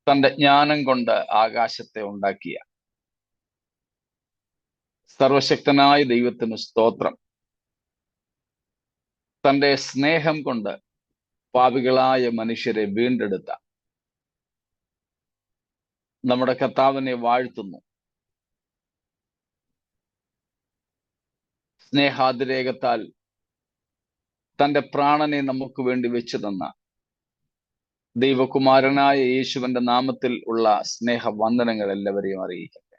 തന്റെ ജ്ഞാനം കൊണ്ട് ആകാശത്തെ ഉണ്ടാക്കിയ സർവശക്തനായ ദൈവത്തിന് സ്തോത്രം. തന്റെ സ്നേഹം കൊണ്ട് പാപികളായ മനുഷ്യരെ വീണ്ടെടുത്ത നമ്മുടെ കർത്താവിനെ വാഴ്ത്തുന്നു. സ്നേഹാതിരേകത്താൽ തന്റെ പ്രാണനെ നമുക്ക് വേണ്ടി വെച്ചു തന്ന ദൈവകുമാരനായ യേശുവിന്റെ നാമത്തിൽ ഉള്ള സ്നേഹവന്ദനങ്ങൾ എല്ലാവരെയും അറിയിക്കട്ടെ.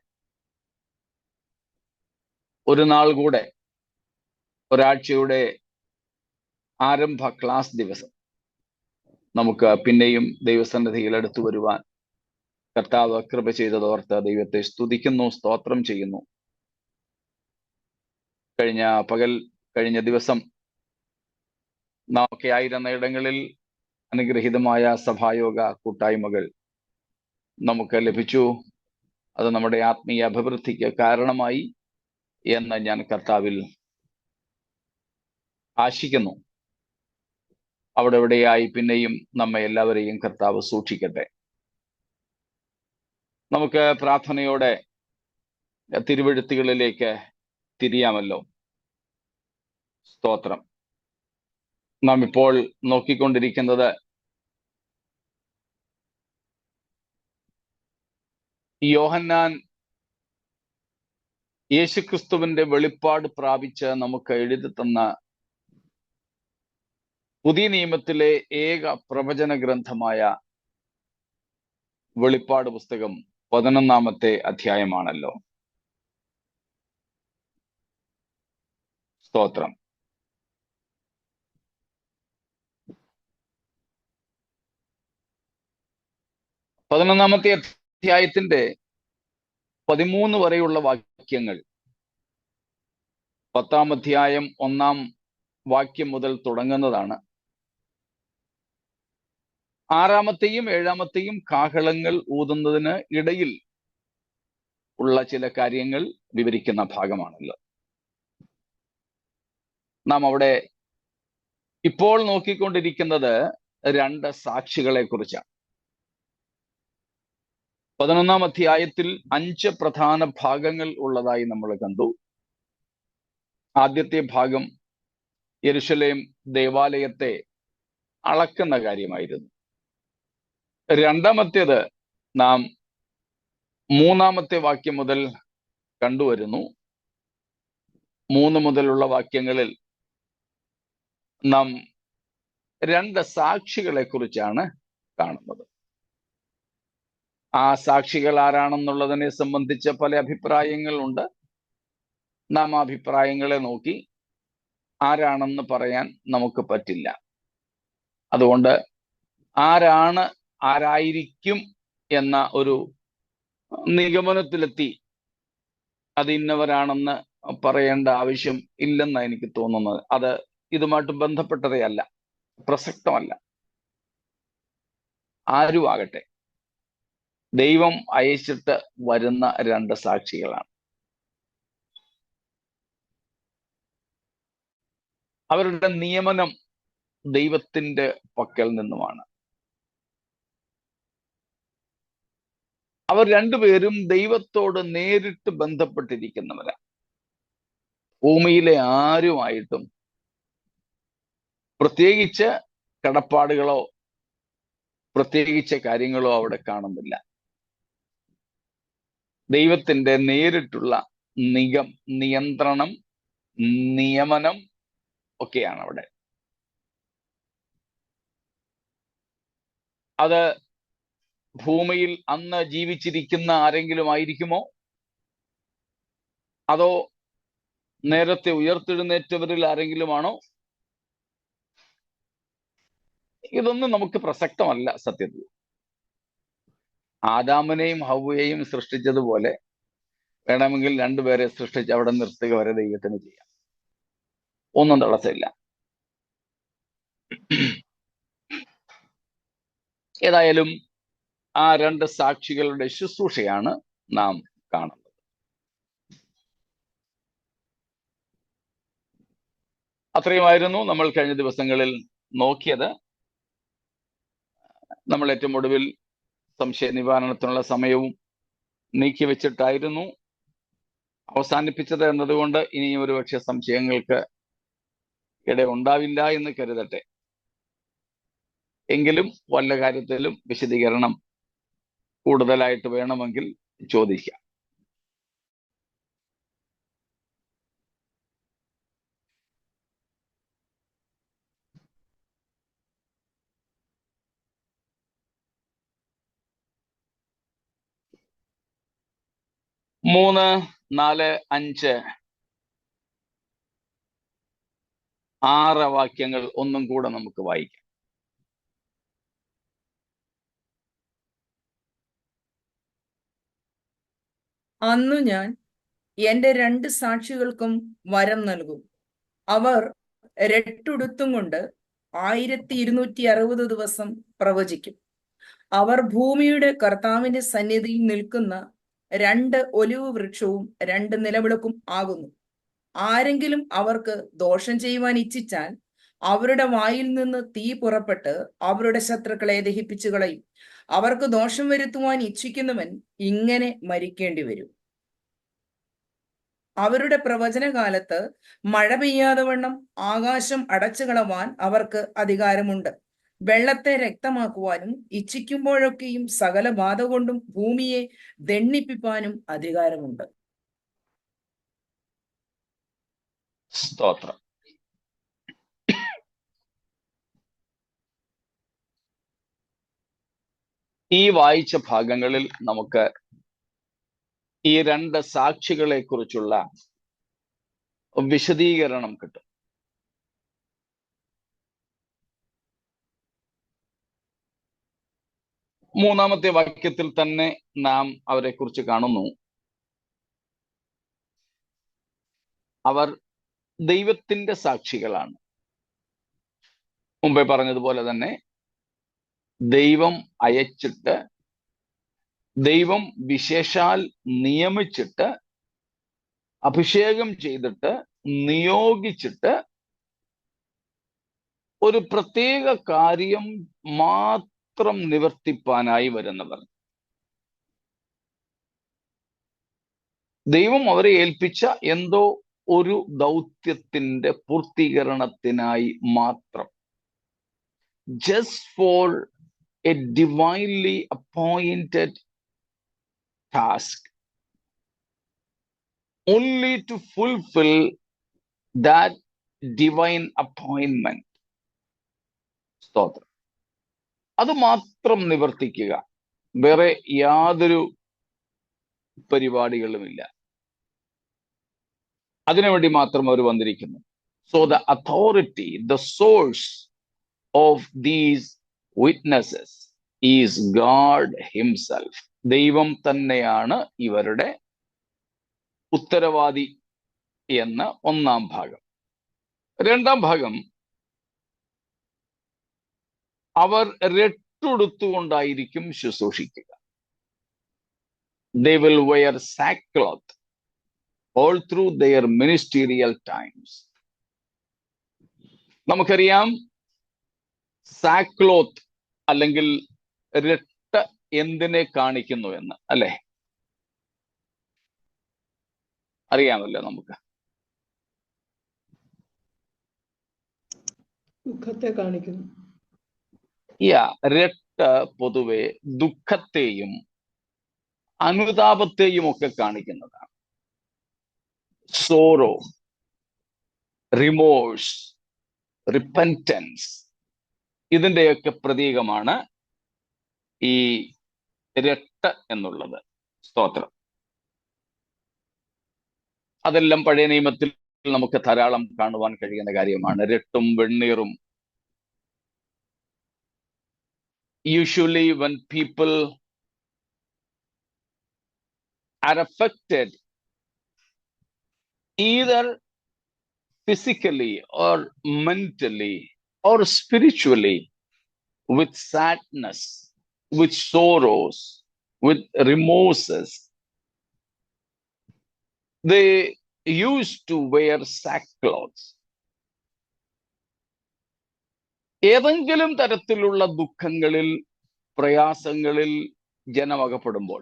ഒരു നാൾ കൂടെ ഒരാഴ്ചയുടെ ആരംഭ ക്ലാസ് ദിവസം നമുക്ക് പിന്നെയും ദൈവസന്നിധിയിൽ അടുത്തു വരുവാൻ കർത്താവ് കൃപ ചെയ്തതോർത്ത് ദൈവത്തെ സ്തുതിക്കുന്നു, സ്തോത്രം ചെയ്യുന്നു. കഴിഞ്ഞ ദിവസം നാമൊക്കെ ആയിരുന്ന ഇടങ്ങളിൽ അനുഗ്രഹീതമായ സഭായോഗ കൂട്ടായ്മകൾ നമുക്ക് ലഭിച്ചു. അത് നമ്മുടെ ആത്മീയ അഭിവൃദ്ധിക്ക് കാരണമായി എന്ന് ഞാൻ കർത്താവിൽ ആശിക്കുന്നു. അവിടെ എവിടെയായി പിന്നെയും നമ്മെ എല്ലാവരെയും കർത്താവ് സൂക്ഷിക്കട്ടെ. നമുക്ക് പ്രാർത്ഥനയോടെ തിരുവെഴുത്തുകളിലേക്ക് തിരിയാമല്ലോ. സ്തോത്രം. നാം ഇപ്പോൾ നോക്കിക്കൊണ്ടിരിക്കുന്നത് യോഹന്നാൻ യേശുക്രിസ്തുവിന്റെ വെളിപ്പാട് പ്രാപിച്ച് നമുക്ക് എഴുതി തന്ന പുതിയ നിയമത്തിലെ ഏക പ്രവചന ഗ്രന്ഥമായ വെളിപ്പാട് പുസ്തകം 11-ാമത്തെ അധ്യായമാണല്ലോ. സ്തോത്രം. പതിനൊന്നാമത്തെ അധ്യായത്തിന്റെ 13 വരെയുള്ള വാക്യങ്ങൾ 10-ാം അധ്യായം 1-ാം വാക്യം മുതൽ തുടങ്ങുന്നതാണ്. 6-ാമത്തെയും 7-ാമത്തെയും കാഹളങ്ങൾ ഊതുന്നതിന് ഇടയിൽ ഉള്ള ചില കാര്യങ്ങൾ വിവരിക്കുന്ന ഭാഗമാണല്ലോ. നാം അവിടെ ഇപ്പോൾ നോക്കിക്കൊണ്ടിരിക്കുന്നത് 2 സാക്ഷികളെ കുറിച്ചാണ്. 11-ാം അധ്യായത്തിൽ 5 പ്രധാന ഭാഗങ്ങൾ ഉള്ളതായി നമ്മൾ കണ്ടു. ആദ്യത്തെ ഭാഗം യെരുശലേം ദേവാലയത്തെ അളക്കുന്ന കാര്യമായിരുന്നു. രണ്ടാമത്തേത് നാം 3-ാമത്തെ വാക്യം മുതൽ കണ്ടുവരുന്നു. 3 മുതലുള്ള വാക്യങ്ങളിൽ നാം 2 സാക്ഷികളെ കുറിച്ചാണ് കാണുന്നത്. ആ സാക്ഷികൾ ആരാണെന്നുള്ളതിനെ സംബന്ധിച്ച് പല അഭിപ്രായങ്ങളുണ്ട്. നാം ആ അഭിപ്രായങ്ങളെ നോക്കി ആരാണെന്ന് പറയാൻ നമുക്ക് പറ്റില്ല. അതുകൊണ്ട് ആരായിരിക്കും എന്ന ഒരു നിഗമനത്തിലെത്തി അത് ഇന്നവരാണെന്ന് പറയേണ്ട ആവശ്യം ഇല്ലെന്നാണ് എനിക്ക് തോന്നുന്നത്. അത് ഇതുമായിട്ട് ബന്ധപ്പെട്ടതേ അല്ല, പ്രസക്തമല്ല. ആരും ആകട്ടെ, ദൈവം അയച്ചിട്ട് വരുന്ന 2 സാക്ഷികളാണ്. അവരുടെ നിയമനം ദൈവത്തിന്റെ പക്കൽ നിന്നുമാണ്. അവർ രണ്ടുപേരും ദൈവത്തോട് നേരിട്ട് ബന്ധപ്പെട്ടിരിക്കുന്നവരാണ്. ഭൂമിയിലെ ആരുമായിട്ടും പ്രത്യേകിച്ച് കടപ്പാടുകളോ പ്രത്യേകിച്ച് കാര്യങ്ങളോ അവിടെ കാണുന്നില്ല. ദൈവത്തിന്റെ നേരിട്ടുള്ള നിയന്ത്രണം, നിയമനം ഒക്കെയാണ് അവിടെ. അത് ഭൂമിയിൽ അന്ന് ജീവിച്ചിരിക്കുന്ന ആരെങ്കിലും ആയിരിക്കുമോ, അതോ നേരത്തെ ഉയർത്തെഴുന്നേറ്റവരിൽ ആരെങ്കിലുമാണോ? ഇതൊന്നും നമുക്ക് പ്രസക്തമല്ല. സത്യത്തിൽ ആദാമിനെയും ഹവ്വയെയും സൃഷ്ടിച്ചതുപോലെ വേണമെങ്കിൽ 2 പേരെ സൃഷ്ടിച്ച് അവിടെ നിർത്തുക വരെ ദൈവത്തിന് ചെയ്യാം. ഒന്നും തടസ്സമില്ല. ഏതായാലും ആ 2 സാക്ഷികളുടെ ശുശ്രൂഷയാണ് നാം കാണുന്നത്. അത്രയുമായിരുന്നു നമ്മൾ കഴിഞ്ഞ ദിവസങ്ങളിൽ നോക്കിയത്. നമ്മൾ ഏറ്റവും ഒടുവിൽ സംശയ നിവാരണത്തിനുള്ള സമയവും നീക്കിവെച്ചിട്ടായിരുന്നു അവസാനിപ്പിച്ചത് എന്നതുകൊണ്ട് ഇനിയും ഒരുപക്ഷെ സംശയങ്ങൾക്ക് ഇടയുണ്ടാവില്ല എന്ന് കരുതട്ടെ. എങ്കിലും വല്ല കാര്യത്തിലും വിശദീകരണം കൂടുതലായിട്ട് വേണമെങ്കിൽ ചോദിക്കാം. മൂന്ന്, നാല്, അഞ്ച്, 6 വാക്യങ്ങൾ ഒന്നും കൂടെ നമുക്ക് വായിക്കാം. അന്നു ഞാൻ എന്റെ 2 സാക്ഷികൾക്കും വരം നൽകും. അവർ രട്ടുടുത്തും കൊണ്ട് 1260 ദിവസം പ്രവചിക്കും. അവർ ഭൂമിയുടെ കർത്താവിന്റെ സന്നിധിയിൽ നിൽക്കുന്ന 2 ഒലിവ് വൃക്ഷവും 2 നിലവിളക്കും ആകുന്നു. ആരെങ്കിലും അവർക്ക് ദോഷം ചെയ്യുവാൻ ഇച്ഛിച്ചാൽ അവരുടെ വായിൽ നിന്ന് തീ പുറപ്പെട്ട് അവരുടെ ശത്രുക്കളെ ദഹിപ്പിച്ചു കളയും. അവർക്ക് ദോഷം വരുത്തുവാൻ ഇച്ഛിക്കുന്നവൻ ഇങ്ങനെ മരിക്കേണ്ടി വരും. അവരുടെ പ്രവചനകാലത്ത് മഴ പെയ്യാതെ വണ്ണം ആകാശം അടച്ചു കളവാൻ അവർക്ക് അധികാരമുണ്ട്. വെള്ളത്തെ രക്തമാക്കുവാനും ഇച്ഛിക്കുമ്പോഴൊക്കെയും സകല ബാധ കൊണ്ടും ഭൂമിയെ ദണ്ഡിപ്പിപ്പാനും അധികാരമുണ്ട്. സ്തോത്രം. ഈ വായിച്ച ഭാഗങ്ങളിൽ നമുക്ക് ഈ 2 സാക്ഷികളെ കുറിച്ചുള്ള വിശദീകരണം കിട്ടും. മൂന്നാമത്തെ വാക്യത്തിൽ തന്നെ നാം അവരെ കുറിച്ച് കാണുന്നു. അവർ ദൈവത്തിന്റെ സാക്ഷികളാണ്. മുമ്പേ പറഞ്ഞതുപോലെ തന്നെ ദൈവം അയച്ചിട്ട്, ദൈവം വിശേഷാൽ നിയമിച്ചിട്ട്, അഭിഷേകം ചെയ്തിട്ട്, നിയോഗിച്ചിട്ട് ഒരു പ്രത്യേക കാര്യം മാത്രം നിവർത്തിപ്പാനായി വരുന്നവർ. ദൈവം അവരെ ഏൽപ്പിച്ച എന്തോ ഒരു ദൗത്യത്തിന്റെ പൂർത്തീകരണത്തിനായി മാത്രം, just for a divinely appointed task, only to fulfill that divine appointment. സ്തോത്രം. അത് മാത്രം നിവർത്തിക്കുക, വേറെ യാതൊരു പരിപാടികളുമില്ല. അതിനുവേണ്ടി മാത്രം അവർ വന്നിരിക്കുന്നു. So the authority, the source of these witnesses is God himself. ദൈവം തന്നെയാണ് ഇവരുടെ ഉത്തരവാദി എന്ന് ഒന്നാം ഭാഗം. രണ്ടാം ഭാഗം, അവർ രട്ടുടുത്തുകൊണ്ടായിരിക്കും ശുശ്രൂഷിക്കുക. They will wear sackcloth all through their ministerial times. നമുക്കറിയാം സാക്ലോത്ത് അല്ലെങ്കിൽ രട്ട് എന്തിനെ കാണിക്കുന്നു എന്ന്, അല്ലെ? അറിയാമല്ലോ നമുക്ക്. ദുഃഖത്തെ കാണിക്കുന്നു. രട്ട് പൊതുവെ ദുഃഖത്തെയും അനുതാപത്തെയും ഒക്കെ കാണിക്കുന്നതാണ്. സോറോ, റിമോഴ്സ്, റിപ്പൻറ്റൻസ്, ഇതിൻ്റെയൊക്കെ പ്രതീകമാണ് ഈ രട്ട് എന്നുള്ളത്. സ്തോത്രം. അതെല്ലാം പഴയ നിയമത്തിൽ നമുക്ക് ധാരാളം കാണുവാൻ കഴിയുന്ന കാര്യമാണ്. രട്ടും വെണ്ണീറും. Usually when people are affected either physically or mentally or spiritually with sadness, with sorrows, with remorses, they used to wear sackcloths. ഏതെങ്കിലും തരത്തിലുള്ള ദുഃഖങ്ങളിൽ, പ്രയാസങ്ങളിൽ, ജനമകപ്പെടുമ്പോൾ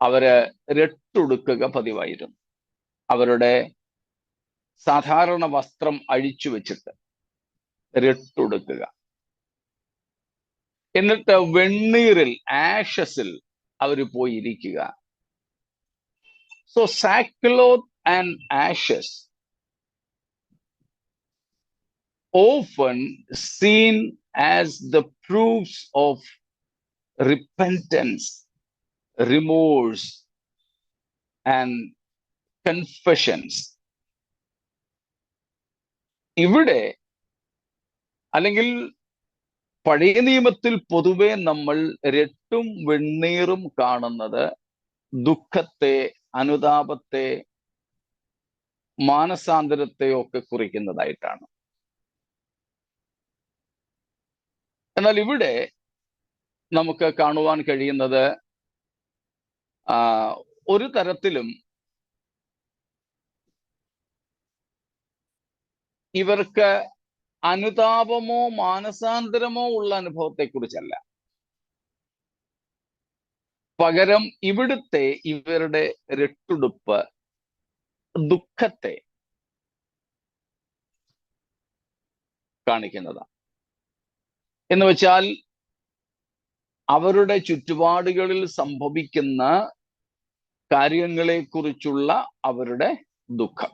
അവര് രട്ടുടുക്കുക പതിവായിരുന്നു. അവരുടെ സാധാരണ വസ്ത്രം അഴിച്ചു വെച്ചിട്ട് രട്ടുടുക്കുക, എന്നിട്ട് വെണ്ണീറിൽ, ആഷസിൽ അവർ പോയി ഇരിക്കുക. So sackcloth and ashes often seen as the proofs of repentance, remorse, and confessions. ഇവിടെ അല്ലെങ്കിൽ പഴയ നിയമത്തിൽ പൊതുവെ നമ്മൾ രട്ടും വെണ്ണീറും കാണുന്നത് ദുഃഖത്തെ, അനുതാപത്തെ, മാനസാന്തരത്തെ ഒക്കെ കുറിക്കുന്നതായിട്ടാണ്. എന്നാൽ ഇവിടെ നമുക്ക് കാണുവാൻ കഴിയുന്നത് ഒരു തരത്തിലും ഇവർക്ക് അനുതാപമോ മാനസാന്തരമോ ഉള്ള അനുഭവത്തെക്കുറിച്ചല്ല. പകരം ഇവിടുത്തെ ഇവരുടെ രട്ടുടുപ്പ് ദുഃഖത്തെ കാണിക്കുന്നതാണ്. എന്ന് വെച്ചാൽ അവരുടെ ചുറ്റുപാടുകളിൽ സംഭവിക്കുന്ന കാര്യങ്ങളെക്കുറിച്ചുള്ള അവരുടെ ദുഃഖം,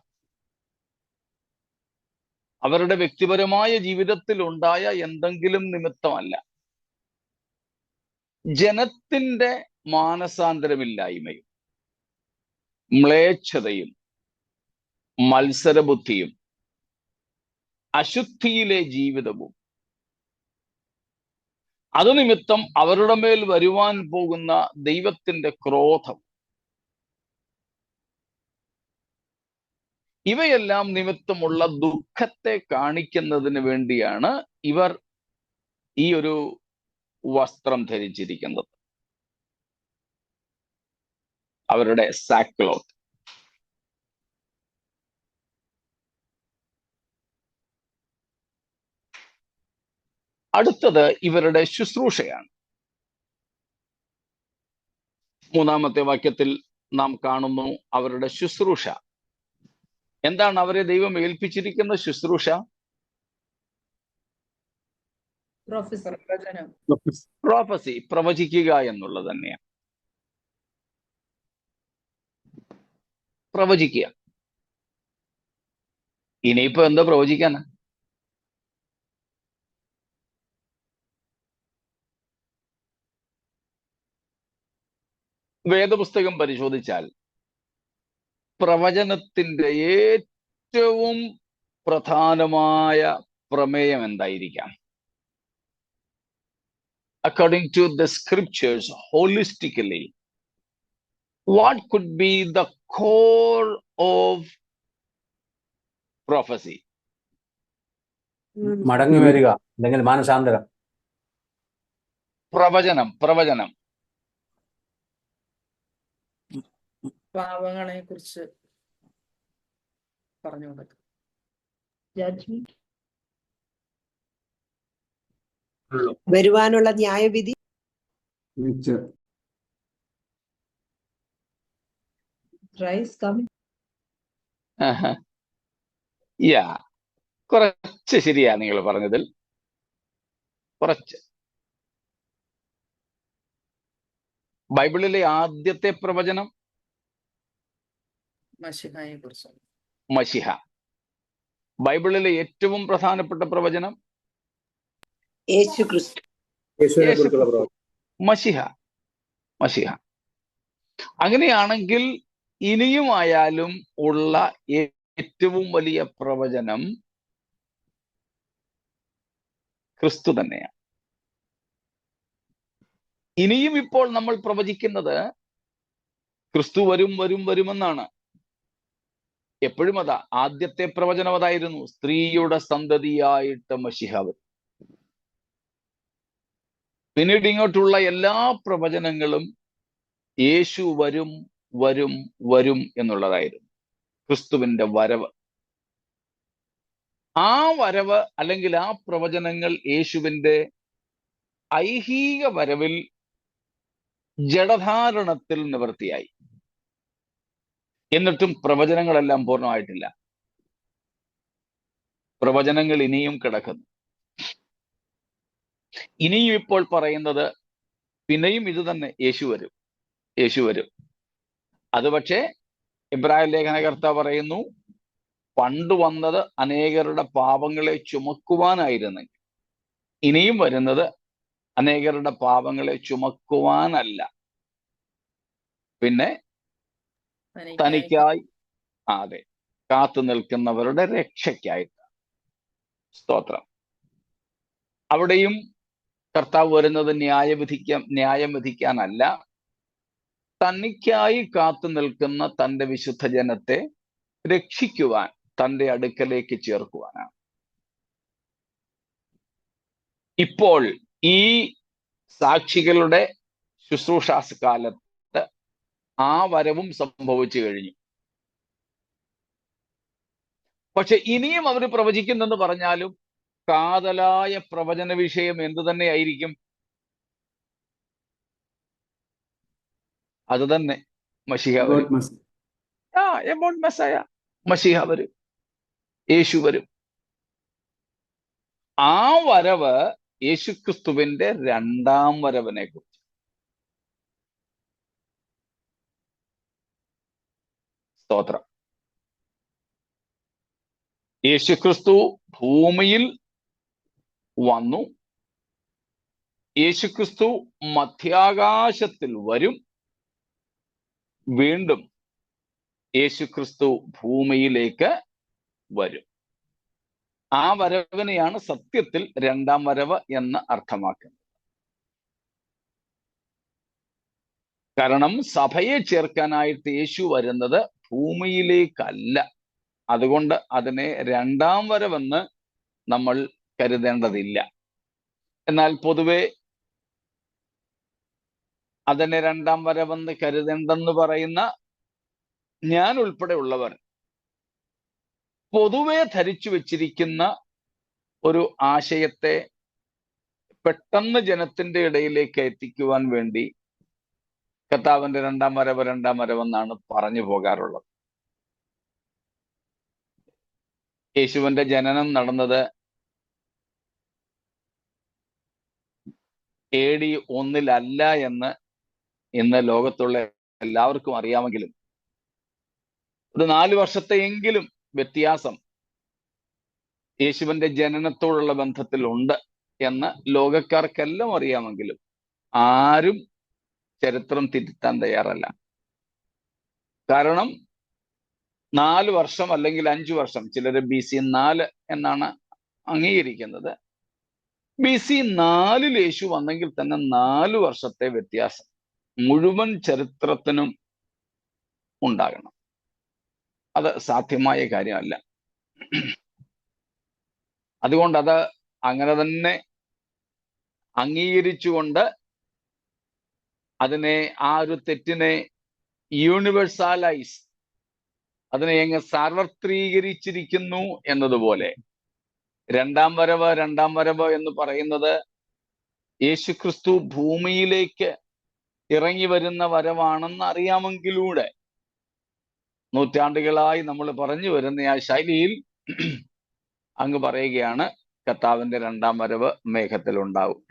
അവരുടെ വ്യക്തിപരമായ ജീവിതത്തിൽ ഉണ്ടായ എന്തെങ്കിലും നിമിത്തമല്ല, ജനത്തിന്റെ മാനസാന്തരമില്ലായ്മയും മ്ലേച്ഛതയും മത്സരബുദ്ധിയും അശുദ്ധിയിലെ ജീവിതവും അതുനിമിത്തം അവരുടെ മേൽ വരുവാൻ പോകുന്ന ദൈവത്തിന്റെ ക്രോധം, ഇവയെല്ലാം നിമിത്തമുള്ള ദുഃഖത്തെ കാണിക്കുന്നതിന് വേണ്ടിയാണ് ഇവർ ഈ ഒരു വസ്ത്രം ധരിച്ചിരിക്കുന്നത്, അവരുടെ സാക്ക്ലോത്ത്. അടുത്തത് ഇവരുടെ ശുശ്രൂഷയാണ്. 3-ാമത്തെ വാക്യത്തിൽ നാം കാണുന്നു അവരുടെ ശുശ്രൂഷ. എന്താണ് അവരെ ദൈവം ഏൽപ്പിച്ചിരിക്കുന്ന ശുശ്രൂഷ? പ്രോഫസി, പ്രവചിക്കുക എന്നുള്ളത് തന്നെയാണ്. പ്രവചിക്കുക. ഇനിയിപ്പോ എന്താ പ്രവചിക്കാനാ? വേദപുസ്തകം പരിശോധിച്ചാൽ പ്രവചനത്തിന്റെ ഏറ്റവും പ്രധാനമായ പ്രമേയം എന്തായിരിക്കാം? According to the scriptures, holistically, what could be the core of prophecy? മടങ്ങി വരിക, അല്ലെങ്കിൽ മാനസാന്തരം. പ്രവചനം പാവങ്ങളെ കുറിച്ച് പറഞ്ഞു കൊടുക്കും. ജഡ്ജ്മെന്റ്, വരുവാനുള്ള ന്യായവിധി, കുറച്ച് ശരിയാ നിങ്ങൾ പറഞ്ഞതിൽ, കുറച്ച്. ബൈബിളിലെ ആദ്യത്തെ പ്രവചനം മശിഹയെ കുറിച്ചാണ്. മശിഹ. ബൈബിളിലെ ഏറ്റവും പ്രധാനപ്പെട്ട പ്രവചനം യേശുക്രിസ്തു. മശിഹ. അങ്ങനെയാണെങ്കിൽ ഇനിയുമായാലും ഉള്ള ഏറ്റവും വലിയ പ്രവചനം ക്രിസ്തു തന്നെയാണ്. ഇനിയും ഇപ്പോൾ നമ്മൾ പ്രവചിക്കുന്നത് ക്രിസ്തു വരുമെന്നാണ്. എപ്പോഴും അതാ. ആദ്യത്തെ പ്രവചനം അതായിരുന്നു, സ്ത്രീയുടെ സന്തതിയായിട്ട് മശിഹ വരും. പിന്നീട് ഇങ്ങോട്ടുള്ള എല്ലാ പ്രവചനങ്ങളും യേശു വരും എന്നുള്ളതായിരുന്നു. ക്രിസ്തുവിന്റെ വരവ്. ആ വരവ് അല്ലെങ്കിൽ ആ പ്രവചനങ്ങൾ യേശുവിന്റെ ഐഹിക വരവിൽ ജഡധാരണത്തിൽ നിവൃത്തിയായി. എന്നിട്ടും പ്രവചനങ്ങളെല്ലാം പൂർണ്ണമായിട്ടില്ല. പ്രവചനങ്ങൾ ഇനിയും കിടക്കുന്നു. ഇനിയും ഇപ്പോൾ പറയുന്നത് പിന്നെയും ഇത് തന്നെ, യേശു വരും, യേശു വരും. അത് പക്ഷേ ഇബ്രായ ലേഖനകർത്താവ് പറയുന്നു, പണ്ട് വന്നത് അനേകരുടെ പാപങ്ങളെ ചുമക്കുവാനായിരുന്നെങ്കിൽ ഇനിയും വരുന്നത് അനേകരുടെ പാപങ്ങളെ ചുമക്കുവാനല്ല, പിന്നെ തനിക്കായി അതെ കാത്തു നിൽക്കുന്നവരുടെ രക്ഷയ്ക്കായിട്ട്. സ്തോത്രം. അവിടെയും കർത്താവ് വരുന്നത് ന്യായം വിധിക്കാനല്ല, തനിക്കായി കാത്തു നിൽക്കുന്ന തൻ്റെ വിശുദ്ധ ജനത്തെ രക്ഷിക്കുവാൻ, തൻ്റെ അടുക്കലേക്ക് ചേർക്കുവാനാണ്. ഇപ്പോൾ ഈ സാക്ഷികളുടെ ശുശ്രൂഷാകാലത്ത് ആ വരവും സംഭവിച്ചു കഴിഞ്ഞു. പക്ഷെ ഇനിയും അവർ പ്രവചിക്കുന്നെന്ന് പറഞ്ഞാലും കാതലായ പ്രവചന വിഷയം എന്തു തന്നെയായിരിക്കും? അത് തന്നെ, മശിഹ വരും. എബൌട്ട് മെസ്സയ, മശിഹ വരും, യേശു വരും. ആ വരവ് യേശുക്രിസ്തുവിന്റെ രണ്ടാം വരവിനെ കുറിച്ച്. സ്തോത്രം. യേശുക്രിസ്തു ഭൂമിയിൽ വന്നു, യേശുക്രിസ്തു മധ്യാകാശത്തിൽ വരും, വീണ്ടും യേശുക്രിസ്തു ഭൂമിയിലേക്ക് വരും. ആ വരവിനെയാണ് സത്യത്തിൽ രണ്ടാം വരവ് എന്ന് അർത്ഥമാക്കുന്നത്. കാരണം സഭയെ ചേർക്കാനായിട്ട് യേശു വരുന്നത് ഭൂമിയിലേക്കല്ല. അതുകൊണ്ട് അതിനെ രണ്ടാം വരവെന്ന് നമ്മൾ കരുതേണ്ടതില്ല. എന്നാൽ പൊതുവെ അതിനെ രണ്ടാം വരവെന്ന് കരുതേണ്ടെന്ന് പറയുന്ന ഞാൻ ഉൾപ്പെടെ ഉള്ളവർ പൊതുവെ ധരിച്ചു വച്ചിരിക്കുന്ന ഒരു ആശയത്തെ പെട്ടെന്ന് ജനത്തിന്റെ ഇടയിലേക്ക് എത്തിക്കുവാൻ വേണ്ടി കർത്താവിന്റെ രണ്ടാം വരവെന്നാണ് പറഞ്ഞു പോകാറുള്ളത്. യേശുവിന്റെ ജനനം നടന്നത് AD 1 എന്ന് ഇന്ന് ലോകത്തുള്ള എല്ലാവർക്കും അറിയാമെങ്കിലും ഒരു 4 വർഷത്തെയെങ്കിലും വ്യത്യാസം യേശുവിന്റെ ജനനത്തോടുള്ള ബന്ധത്തിൽ ഉണ്ട് എന്ന് ലോകക്കാർക്കെല്ലാം അറിയാമെങ്കിലും ആരും ചരിത്രം തിരുത്താൻ തയ്യാറല്ല. കാരണം 4 വർഷം അല്ലെങ്കിൽ 5 വർഷം, ചിലർ BC 4 എന്നാണ് അംഗീകരിക്കുന്നത്. BC 4 യേശു വന്നെങ്കിൽ തന്നെ 4 വർഷത്തെ വ്യത്യാസം മുഴുവൻ ചരിത്രത്തിനും ഉണ്ടാകണം. അത് സാധ്യമായ കാര്യമല്ല. അതുകൊണ്ട് അത് അങ്ങനെ തന്നെ അംഗീകരിച്ചുകൊണ്ട് അതിനെ, ആ ഒരു തെറ്റിനെ യൂണിവേഴ്സാലൈസ്, അതിനെ അങ്ങ് സാർവത്രീകരിച്ചിരിക്കുന്നു എന്നതുപോലെ രണ്ടാം വരവ് എന്ന് പറയുന്നത് യേശുക്രിസ്തു ഭൂമിയിലേക്ക് ഇറങ്ങി വരുന്ന വരവാണെന്ന് അറിയാമെങ്കിലൂടെ നൂറ്റാണ്ടുകളായി നമ്മൾ പറഞ്ഞു വരുന്ന ആ ശൈലിയിൽ അങ്ങ് പറയുകയാണ് കർത്താവിന്റെ രണ്ടാം വരവ് മേഘത്തിൽ ഉണ്ടാവും.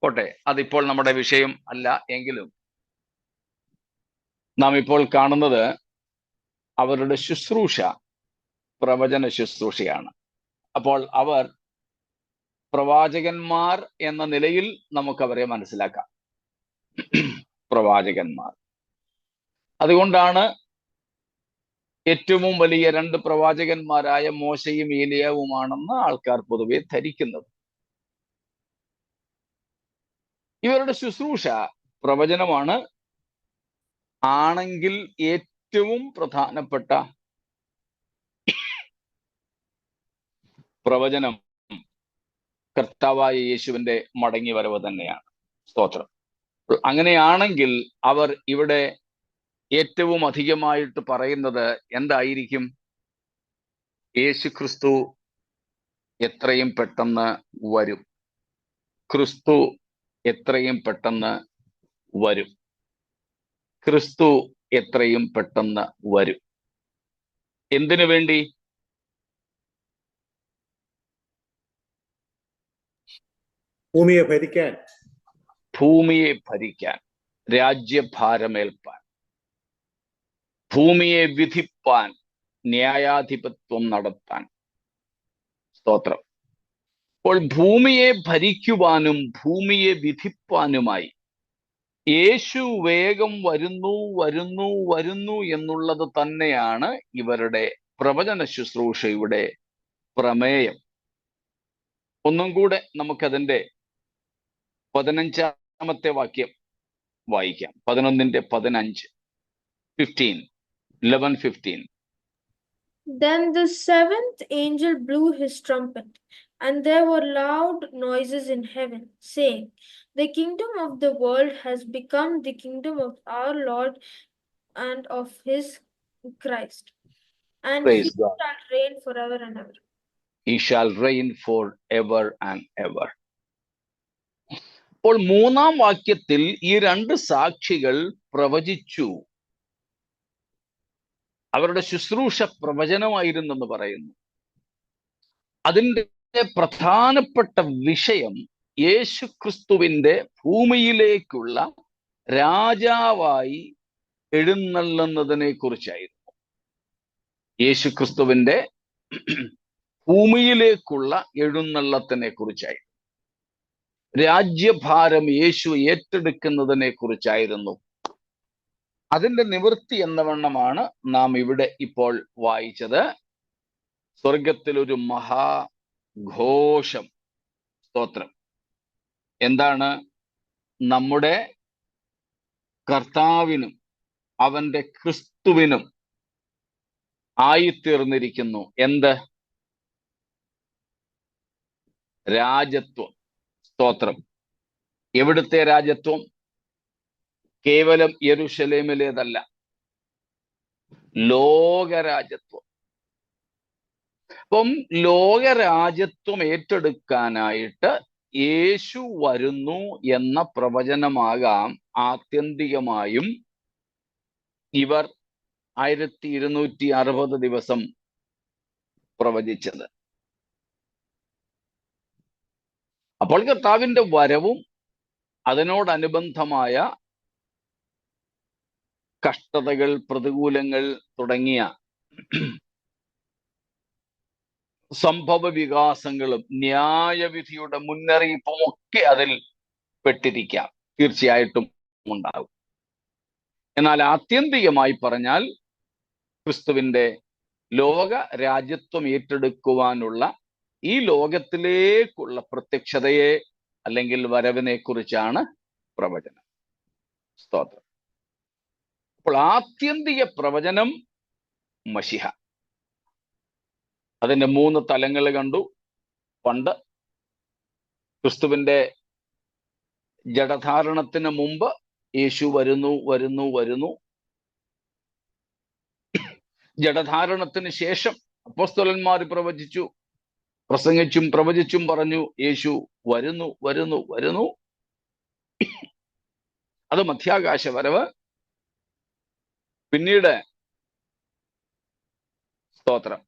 പോട്ടെ, അതിപ്പോൾ നമ്മുടെ വിഷയം അല്ല. എങ്കിലും നാം ഇപ്പോൾ കാണുന്നത് അവരുടെ ശുശ്രൂഷ പ്രവചന ശുശ്രൂഷയാണ്. അപ്പോൾ അവർ പ്രവാചകന്മാർ എന്ന നിലയിൽ നമുക്കവരെ മനസ്സിലാക്കാം. പ്രവാചകന്മാർ. അതുകൊണ്ടാണ് ഏറ്റവും വലിയ 2 പ്രവാചകന്മാരായ മോശയും ഏലിയാവുമാണെന്ന് ആൾക്കാർ പൊതുവെ ധരിക്കുന്നത്. ഇവരുടെ ശുശ്രൂഷ പ്രവചനമാണ്. ആണെങ്കിൽ ഏറ്റവും പ്രധാനപ്പെട്ട പ്രവചനം കർത്താവായ യേശുവിന്റെ മടങ്ങി വരവ് തന്നെയാണ്. സ്തോത്രം. അങ്ങനെയാണെങ്കിൽ അവർ ഇവിടെ ഏറ്റവും അധികമായിട്ട് പറയുന്നത് എന്തായിരിക്കും? യേശുക്രിസ്തു എത്രയും പെട്ടെന്ന് വരും, ക്രിസ്തു എത്രയും പെട്ടെന്ന് വരും. ക്രിസ്തു എത്രയും പെട്ടെന്ന് വരും. എന്തിനു വേണ്ടി? ഭൂമിയെ ഭരിക്കാൻ, ഭൂമിയെ ഭരിക്കാൻ, രാജ്യഭാരമേൽപ്പാൻ, ഭൂമിയെ വിധിപ്പാൻ, ന്യായാധിപത്വം നടത്താൻ. സ്തോത്രം. അപ്പോൾ ഭൂമിയെ ഭരിക്കുവാനും ഭൂമിയെ വിധിപ്പാനുമായി യേശു വേഗം വരുന്നു വരുന്നു വരുന്നു എന്നുള്ളത് തന്നെയാണ് ഇവരുടെ പ്രവചന ശുശ്രൂഷയുടെ പ്രമേയം. ഒന്നും കൂടെ നമുക്കതിന്റെ 15-ാമത്തെ വാക്യം വായിക്കാം. 11:15. 11:15. Then the seventh angel blew his trumpet, and there were loud noises in heaven, saying, "The kingdom of the world has become the kingdom of our Lord and of his Christ, and he Praise God. shall reign forever and ever." He shall reign for ever and ever. അപ്പോൾ 3-ാം വാക്യത്തിൽ ഈ രണ്ട് സാക്ഷികൾ പ്രവചിച്ചു. അവരുടെ ശുശ്രൂഷ പ്രവചനമായിരുന്നെന്ന് പറയുന്നു. അതിൻ്റെ പ്രധാനപ്പെട്ട വിഷയം യേശു ക്രിസ്തുവിന്റെ ഭൂമിയിലേക്കുള്ള രാജാവായി എഴുന്നള്ളുന്നതിനെ കുറിച്ചായിരുന്നു. യേശു ക്രിസ്തുവിന്റെ ഭൂമിയിലേക്കുള്ള എഴുന്നള്ളത്തിനെ കുറിച്ചായിരുന്നു. രാജ്യഭാരം യേശു ഏറ്റെടുക്കുന്നതിനെ കുറിച്ചായിരുന്നു. അതിന്റെ നിവൃത്തി എന്നവണ്ണമാണ് നാം ഇവിടെ ഇപ്പോൾ വായിച്ചത്. സ്വർഗത്തിൽ ഒരു മഹാഘോഷം. സ്തോത്രം. എന്താണ്? നമ്മുടെ കർത്താവിനും അവന്റെ ക്രിസ്തുവിനും ആയിത്തീർന്നിരിക്കുന്നു എന്ത്? രാജത്വം. സ്തോത്രം. എവിടുത്തെ രാജത്വം? കേവലം യെരൂശലേമിലേതല്ല, ലോകരാജത്വം. അപ്പം ലോകരാജത്വം ഏറ്റെടുക്കാനായിട്ട് യേശു വരുന്നു എന്ന പ്രവചനമാകാം ആത്യന്തികമായും ഇവർ 1260 ദിവസം പ്രവചിച്ചത്. അപ്പോൾ കർത്താവിന്റെ വരവും അതിനോടനുബന്ധമായ കഷ്ടതകൾ, പ്രതികൂലങ്ങൾ തുടങ്ങിയ സംഭവ വികാസങ്ങളും ന്യായവിധിയുടെ മുന്നറിയിപ്പും ഒക്കെ അതിൽ പെട്ടിരിക്കാം. തീർച്ചയായിട്ടും ഉണ്ടാകും. എന്നാൽ ആത്യന്തികമായി പറഞ്ഞാൽ ക്രിസ്തുവിന്റെ ലോക രാജ്യത്വം ഏറ്റെടുക്കുവാനുള്ള ഈ ലോകത്തിലേക്കുള്ള പ്രത്യക്ഷതയെ അല്ലെങ്കിൽ വരവിനെ കുറിച്ചാണ് പ്രവചനം. സ്തോത്രം. അപ്പോൾ ആത്യന്തിക പ്രവചനം മശിഹ. അതിന്റെ 3 തലങ്ങൾ കണ്ടു. പണ്ട് ക്രിസ്തുവിന്റെ ജഡധാരണത്തിന് മുമ്പ് യേശു വരുന്നു വരുന്നു വരുന്നു. ജഡധാരണത്തിന് ശേഷം അപ്പോസ്തലന്മാർ പ്രവചിച്ചു, പ്രസംഗിച്ചും പ്രവചിച്ചും പറഞ്ഞു യേശു വരുന്നു വരുന്നു വരുന്നു. അത് മധ്യാകാശ വരവ്. പിന്നീട് സ്തോത്രം,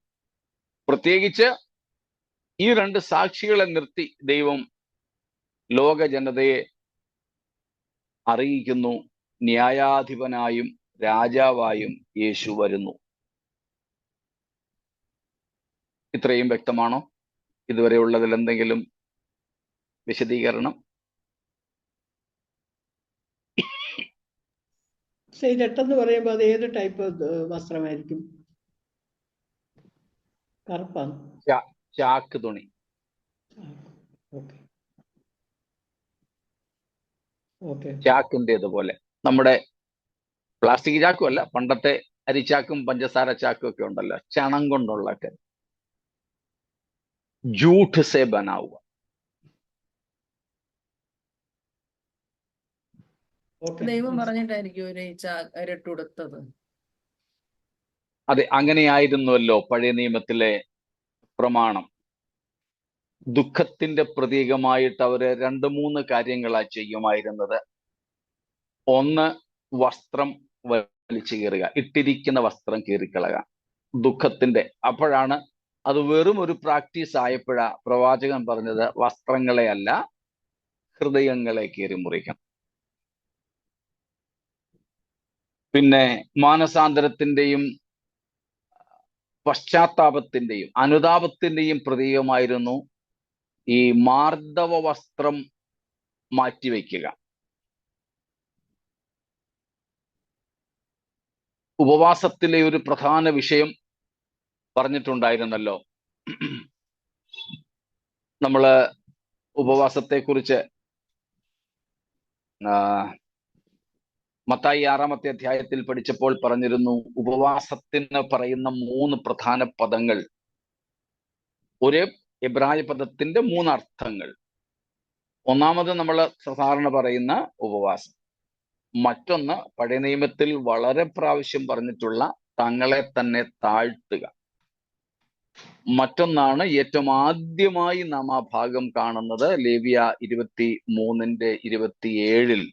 പ്രത്യേകിച്ച് ഈ 2 സാക്ഷികളെ നിർത്തി ദൈവം ലോക ജനതയെ അറിയിക്കുന്നു, ന്യായാധിപനായും രാജാവായും യേശു വരുന്നു. ഇത്രയും വ്യക്തമാണോ? ഇതുവരെ ഉള്ളതിൽ എന്തെങ്കിലും വിശദീകരണം? രട്ടെന്ന് പറയുമ്പോൾ അത് ഏത് ടൈപ്പ് വസ്ത്രമായിരിക്കും? കറുപ്പാണ്? ചാക്ക് തുണി. ചാക്കിൻ്റെതുപോലെ. നമ്മുടെ പ്ലാസ്റ്റിക് ചാക്കും അല്ല, പണ്ടത്തെ അരിച്ചാക്കും പഞ്ചസാര ചാക്കും ഒക്കെ ഉണ്ടല്ലോ, ചണം കൊണ്ടുള്ള ജൂട്ട് സെ ബനാ ഹുവ. ദൈവം പറഞ്ഞിട്ടായിരിക്കും ഒരു ഇരട്ടുടുത്തത്. അതെ, അങ്ങനെയായിരുന്നുവല്ലോ പഴയ നിയമത്തിലെ പ്രമാണം. ദുഃഖത്തിന്റെ പ്രതീകമായിട്ട് അവര് 2-3 കാര്യങ്ങളാ ചെയ്യുമായിരുന്നത്. ഒന്ന്, വസ്ത്രം വലിച്ചു കീറുക, ഇട്ടിരിക്കുന്ന വസ്ത്രം കീറിക്കളയുക, ദുഃഖത്തിന്റെ. അപ്പോഴാണ് അത് വെറും ഒരു പ്രാക്ടീസ് ആയപ്പോഴാ പ്രവാചകൻ പറഞ്ഞത് വസ്ത്രങ്ങളെ അല്ല ഹൃദയങ്ങളെ കീറി മുറിക്കണം. പിന്നെ മാനസാന്തരത്തിന്റെയും പശ്ചാത്താപത്തിന്റെയും അനുതാപത്തിന്റെയും പ്രതീകമായിരുന്നു ഈ മാർദ്ദവ വസ്ത്രം മാറ്റിവെക്കുക. ഉപവാസത്തിലെ ഒരു പ്രധാന വിഷയം പറഞ്ഞിട്ടുണ്ടായിരുന്നല്ലോ. നമ്മള് ഉപവാസത്തെക്കുറിച്ച് മത്തായി 6-ാമത്തെ അധ്യായത്തിൽ പഠിച്ചപ്പോൾ പറഞ്ഞിരുന്നു, ഉപവാസത്തിന് പറയുന്ന 3 പ്രധാന പദങ്ങൾ, ഒരേ എബ്രായ പദത്തിന്റെ 3 അർത്ഥങ്ങൾ. ഒന്നാമത് നമ്മൾ സാധാരണ പറയുന്ന ഉപവാസം, മറ്റൊന്ന് പഴയ നിയമത്തിൽ വളരെ പ്രാവശ്യം പറഞ്ഞിട്ടുള്ള തങ്ങളെ തന്നെ താഴ്ത്തുക, മറ്റൊന്നാണ് ഏറ്റവും ആദ്യമായി നാം ആ ഭാഗം കാണുന്നത് ലേവ്യ 23:27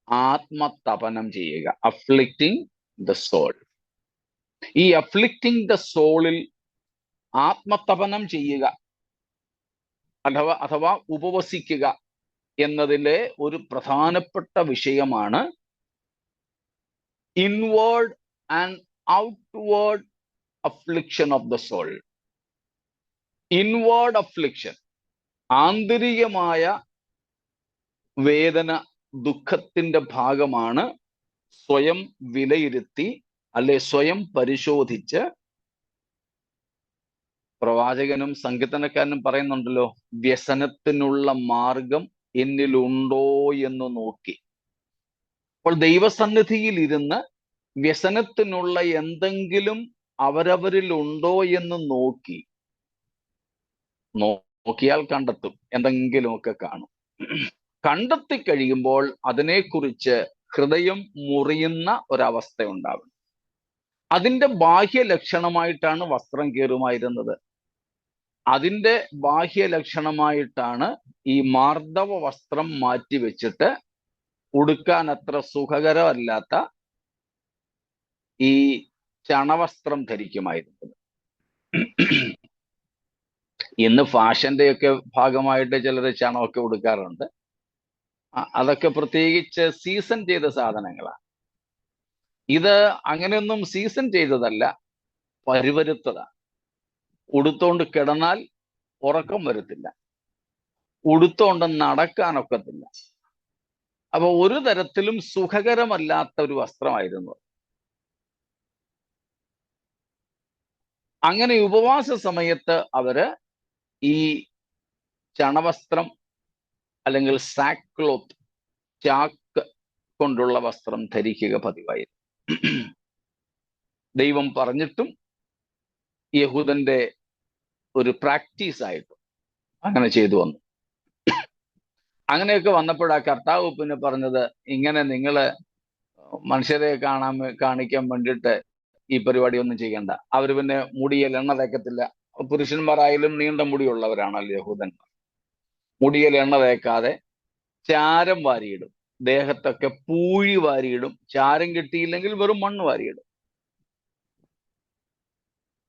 ആത്മതപനം ചെയ്യുക, അഫ്ലിക്റ്റിംഗ് ദ സോൾ. ഈ അഫ്ലിക്റ്റിംഗ് ദ സോളിൽ ആത്മതപനം ചെയ്യുക അഥവാ ഉപവസിക്കുക എന്നതിലെ ഒരു പ്രധാനപ്പെട്ട വിഷയമാണ് inward and outward affliction of the soul. Inward affliction, ആന്തരികമായ വേദന, ദുഃഖത്തിന്റെ ഭാഗമാണ് സ്വയം വിലയിരുത്തി അല്ലെ സ്വയം പരിശോധിച്ച്, പ്രവാചകനും സങ്കീർത്തനക്കാരനും പറയുന്നുണ്ടല്ലോ, വ്യസനത്തിനുള്ള മാർഗം എന്നിലുണ്ടോ എന്ന് നോക്കി. അപ്പോൾ ദൈവസന്നിധിയിൽ ഇരുന്ന് വ്യസനത്തിനുള്ള എന്തെങ്കിലും അവരവരിൽ ഉണ്ടോ എന്ന് നോക്കിയാൽ കണ്ടെത്തും, എന്തെങ്കിലുമൊക്കെ കാണും. കണ്ടെത്തി കഴിയുമ്പോൾ അതിനെക്കുറിച്ച് ഹൃദയം മുറിയുന്ന ഒരവസ്ഥ ഉണ്ടാവും. അതിന്റെ ബാഹ്യ ലക്ഷണമായിട്ടാണ് വസ്ത്രം കീറുമായിരുന്നത്. അതിന്റെ ബാഹ്യ ലക്ഷണമായിട്ടാണ് ഈ മാർദ്ദവ വസ്ത്രം മാറ്റിവെച്ചിട്ട് ഉടുക്കാൻ അത്ര സുഖകരമല്ലാത്ത ഈ ചണവസ്ത്രം ധരിക്കുമായിരുന്നത്. ഇന്ന് ഫാഷന്റെയൊക്കെ ഭാഗമായിട്ട് ചിലർ ചണമൊക്കെ ഉടുക്കാറുണ്ട്. അതൊക്കെ പ്രത്യേകിച്ച് സീസൺ ചെയ്ത സാധനങ്ങളാണ്. ഇത് അങ്ങനെയൊന്നും സീസൺ ചെയ്തതല്ല, പരുവരുത്തതാണ്. ഉടുത്തോണ്ട് കിടന്നാൽ ഉറക്കം വരത്തില്ല, ഉടുത്തോണ്ട് നടക്കാനൊക്കത്തില്ല. അപ്പൊ ഒരു തരത്തിലും സുഖകരമല്ലാത്ത ഒരു വസ്ത്രമായിരുന്നു. അങ്ങനെ ഉപവാസ സമയത്ത് അവര് ഈ ചണവസ്ത്രം അല്ലെങ്കിൽ സാക്ക്ക്ലോത്ത്, ചാക്ക് കൊണ്ടുള്ള വസ്ത്രം ധരിക്കുക പതിവായിരുന്നു. ദൈവം പറഞ്ഞിട്ടും യഹൂദന്റെ ഒരു പ്രാക്ടീസ് ആയിട്ടും അങ്ങനെ ചെയ്തു വന്നു. അങ്ങനെയൊക്കെ വന്നപ്പോഴാ കർത്താവ് പിന്നെ പറഞ്ഞത്, ഇങ്ങനെ നിങ്ങള് മനുഷ്യരെ കാണിക്കാൻ വേണ്ടിയിട്ട് ഈ പരിപാടി ഒന്നും ചെയ്യണ്ട. അവര് പിന്നെ മുടിയിൽ എണ്ണ തേക്കത്തില്ല. പുരുഷന്മാരായാലും നീണ്ട മുടിയുള്ളവരാണല്ലോ യഹൂദന്മാർ. മുടിയിൽ എണ്ണ തേക്കാതെ ചാരം വാരിയിടും, ദേഹത്തൊക്കെ പൂഴി വാരിയിടും, ചാരം കിട്ടിയില്ലെങ്കിൽ വെറും മണ്ണ് വാരിയിടും.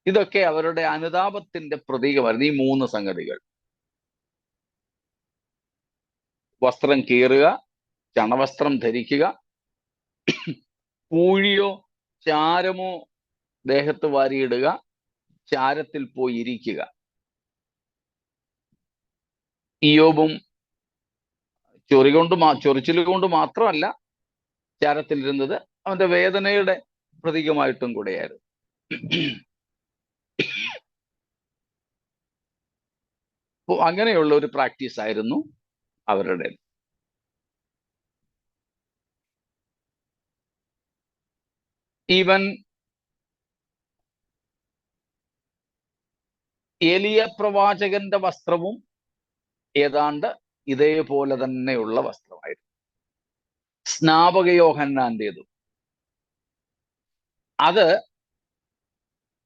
ഇതൊക്കെ അവരുടെ അനുതാപത്തിന്റെ പ്രതീകമായിരുന്നു. ഈ 3 സംഗതികൾ: വസ്ത്രം കീറുക, ചണവസ്ത്രം ധരിക്കുക, പൂഴിയോ ചാരമോ ദേഹത്ത് വാരിയിടുക, ചാരത്തിൽ പോയി ഇരിക്കുക. ഇയ്യോബും ചൊറിച്ചിൽ കൊണ്ട് മാത്രമല്ല ചാരത്തിലിരുന്നത്, അവന്റെ വേദനയുടെ പ്രതീകമായിട്ടും കൂടെയായിരുന്നു. അപ്പോൾ അങ്ങനെയുള്ള ഒരു പ്രാക്ടീസ് ആയിരുന്നു അവരുടെ. ഈവൻ ഏലിയ പ്രവാചകന്റെ വസ്ത്രവും ഏതാണ്ട് ഇതേപോലെ തന്നെയുള്ള വസ്ത്രമായിരുന്നു. സ്നാപക യോഹന്നാന്റേതും. അത്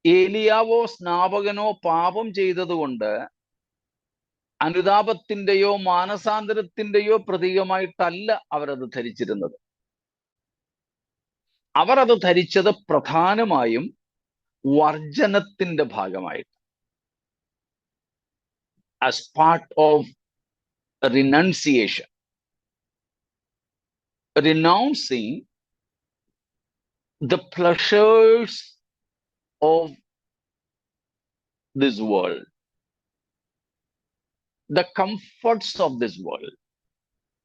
ഏലിയാവോ സ്നാപകനോ പാപം ചെയ്തതുകൊണ്ട് അനുതാപത്തിന്റെയോ മാനസാന്തരത്തിന്റെയോ പ്രതീകമായിട്ടല്ല അവരത് ധരിച്ചിരുന്നത്. അവർ അത് ധരിച്ചത് പ്രധാനമായും വർജനത്തിന്റെ ഭാഗമായിട്ട്, as part of renunciation, renouncing the pleasures of this world, the comforts of this world,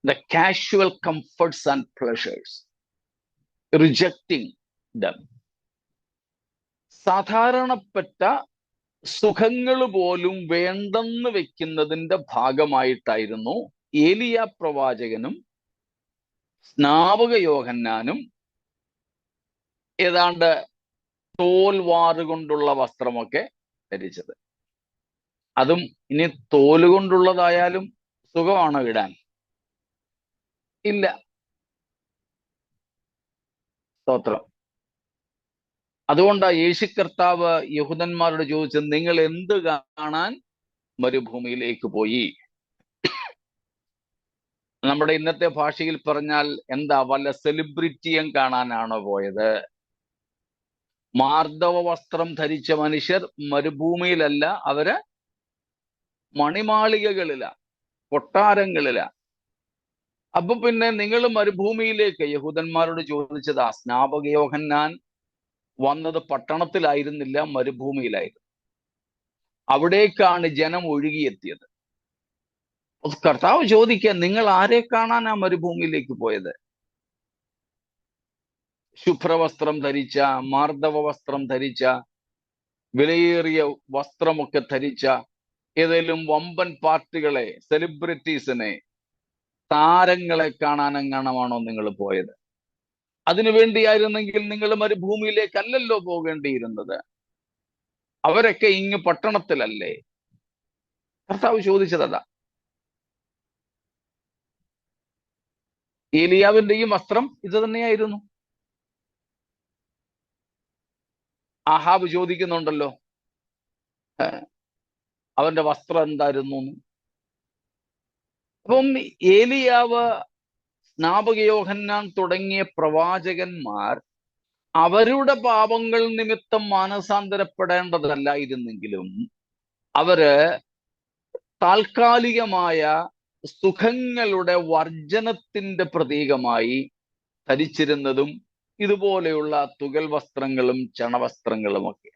the casual comforts and pleasures, rejecting them. സാധാരണപ്പെട്ട സുഖങ്ങൾ പോലും വേണ്ടെന്ന് വെക്കുന്നതിന്റെ ഭാഗമായിട്ടായിരുന്നു ഏലിയ പ്രവാചകനും സ്നാപക യോഹന്നാനും ഏതാണ്ട് തോൽവാറ് കൊണ്ടുള്ള വസ്ത്രമൊക്കെ ധരിച്ചത്. അതും ഇനി തോല് കൊണ്ടുള്ളതായാലും സുഖമാണോ ഇടാൻ? ഇല്ല. സ്തോത്രം. അതുകൊണ്ടാ യേശു കർത്താവ് യഹൂദന്മാരോട് ചോദിച്ചത്, നിങ്ങൾ എന്ത് കാണാൻ മരുഭൂമിയിലേക്ക് പോയി? നമ്മുടെ ഇന്നത്തെ ഭാഷയിൽ പറഞ്ഞാൽ എന്താ, വല്ല സെലിബ്രിറ്റിയും കാണാനാണോ പോയത്? മാർദ്ദവ വസ്ത്രം ധരിച്ച മനുഷ്യർ മരുഭൂമിയിലല്ല, അവര് മണിമാളികകളില, കൊട്ടാരങ്ങളില. അപ്പൊ പിന്നെ നിങ്ങൾ മരുഭൂമിയിലേക്ക്, യഹൂദന്മാരോട് ചോദിച്ചതാ, സ്നാപക യോഹന്നാൻ വന്നത് പട്ടണത്തിലായിരുന്നില്ല, മരുഭൂമിയിലായിരുന്നു. അവിടേക്കാണ് ജനം ഒഴുകിയെത്തിയത്. കർത്താവ് ചോദിക്കുക, നിങ്ങൾ ആരെ കാണാനാ മരുഭൂമിയിലേക്ക് പോയത്? ശുഭ്രവസ്ത്രം ധരിച്ച, മാർദ്ദവ വസ്ത്രം ധരിച്ച, വിലയേറിയ വസ്ത്രമൊക്കെ ധരിച്ച ഏതെങ്കിലും വമ്പൻ പാർട്ടികളെ, സെലിബ്രിറ്റീസിനെ, താരങ്ങളെ കാണാനെങ്ങാണമാണോ നിങ്ങൾ പോയത്? അതിനുവേണ്ടിയായിരുന്നെങ്കിൽ നിങ്ങൾ മരുഭൂമിയിലേക്കല്ലല്ലോ പോകേണ്ടിയിരുന്നത്. അവരൊക്കെ ഇങ്ങ് പട്ടണത്തിലല്ലേ? കർത്താവ് ചോദിച്ചതാ. ഏലിയാവിന്റെയും വസ്ത്രം ഇത് തന്നെയായിരുന്നു. ആഹാബ് ചോദിക്കുന്നുണ്ടല്ലോ അവന്റെ വസ്ത്രം എന്തായിരുന്നു. അപ്പം ഏലിയാവ്, സ്നാപക യോഹന്നാൻ തുടങ്ങിയ പ്രവാചകന്മാർ അവരുടെ പാപങ്ങൾ നിമിത്തം മാനസാന്തരപ്പെടേണ്ടതല്ലായിരുന്നെങ്കിലും അവര് താൽക്കാലികമായ സുഖങ്ങളുടെ വർജനത്തിന്റെ പ്രതീകമായി ധരിച്ചിരുന്നതും ഇതുപോലെയുള്ള തുകൽ വസ്ത്രങ്ങളും ചണവസ്ത്രങ്ങളും ഒക്കെ.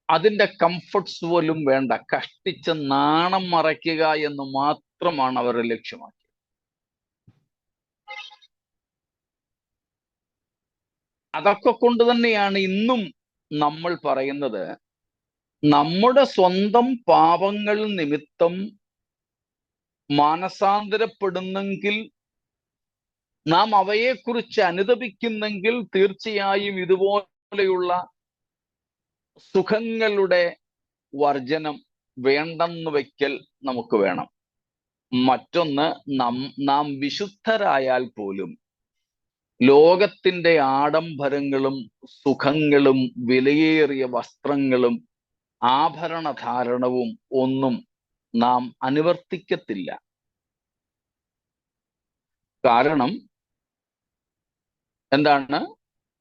അതിന്റെ കംഫർട്ട്സ് പോലും വേണ്ട, കഷ്ടിച്ച് നാണം മറയ്ക്കുക എന്ന് മാത്രമാണ് അവർ ലക്ഷ്യമാക്കിയത്. അതൊക്കെ കൊണ്ട് തന്നെയാണ് ഇന്നും നമ്മൾ പറയുന്നത്, നമ്മുടെ സ്വന്തം പാപങ്ങൾ നിമിത്തം മാനസാന്തരപ്പെടുന്നെങ്കിൽ, നാം അവയെക്കുറിച്ച് അനുതപിക്കുന്നെങ്കിൽ തീർച്ചയായും ഇതുപോലെയുള്ള സുഖങ്ങളുടെ വർജനം, വേണ്ടെന്ന് വയ്ക്കൽ നമുക്ക് വേണം. മറ്റൊന്ന്, നാം വിശുദ്ധരായാൽ പോലും ലോകത്തിന്റെ ആഡംബരങ്ങളും സുഖങ്ങളും വിലയേറിയ വസ്ത്രങ്ങളും ആഭരണധാരണവും ഒന്നും നാം അനുവർത്തിക്കത്തില്ല. കാരണം എന്താണ്?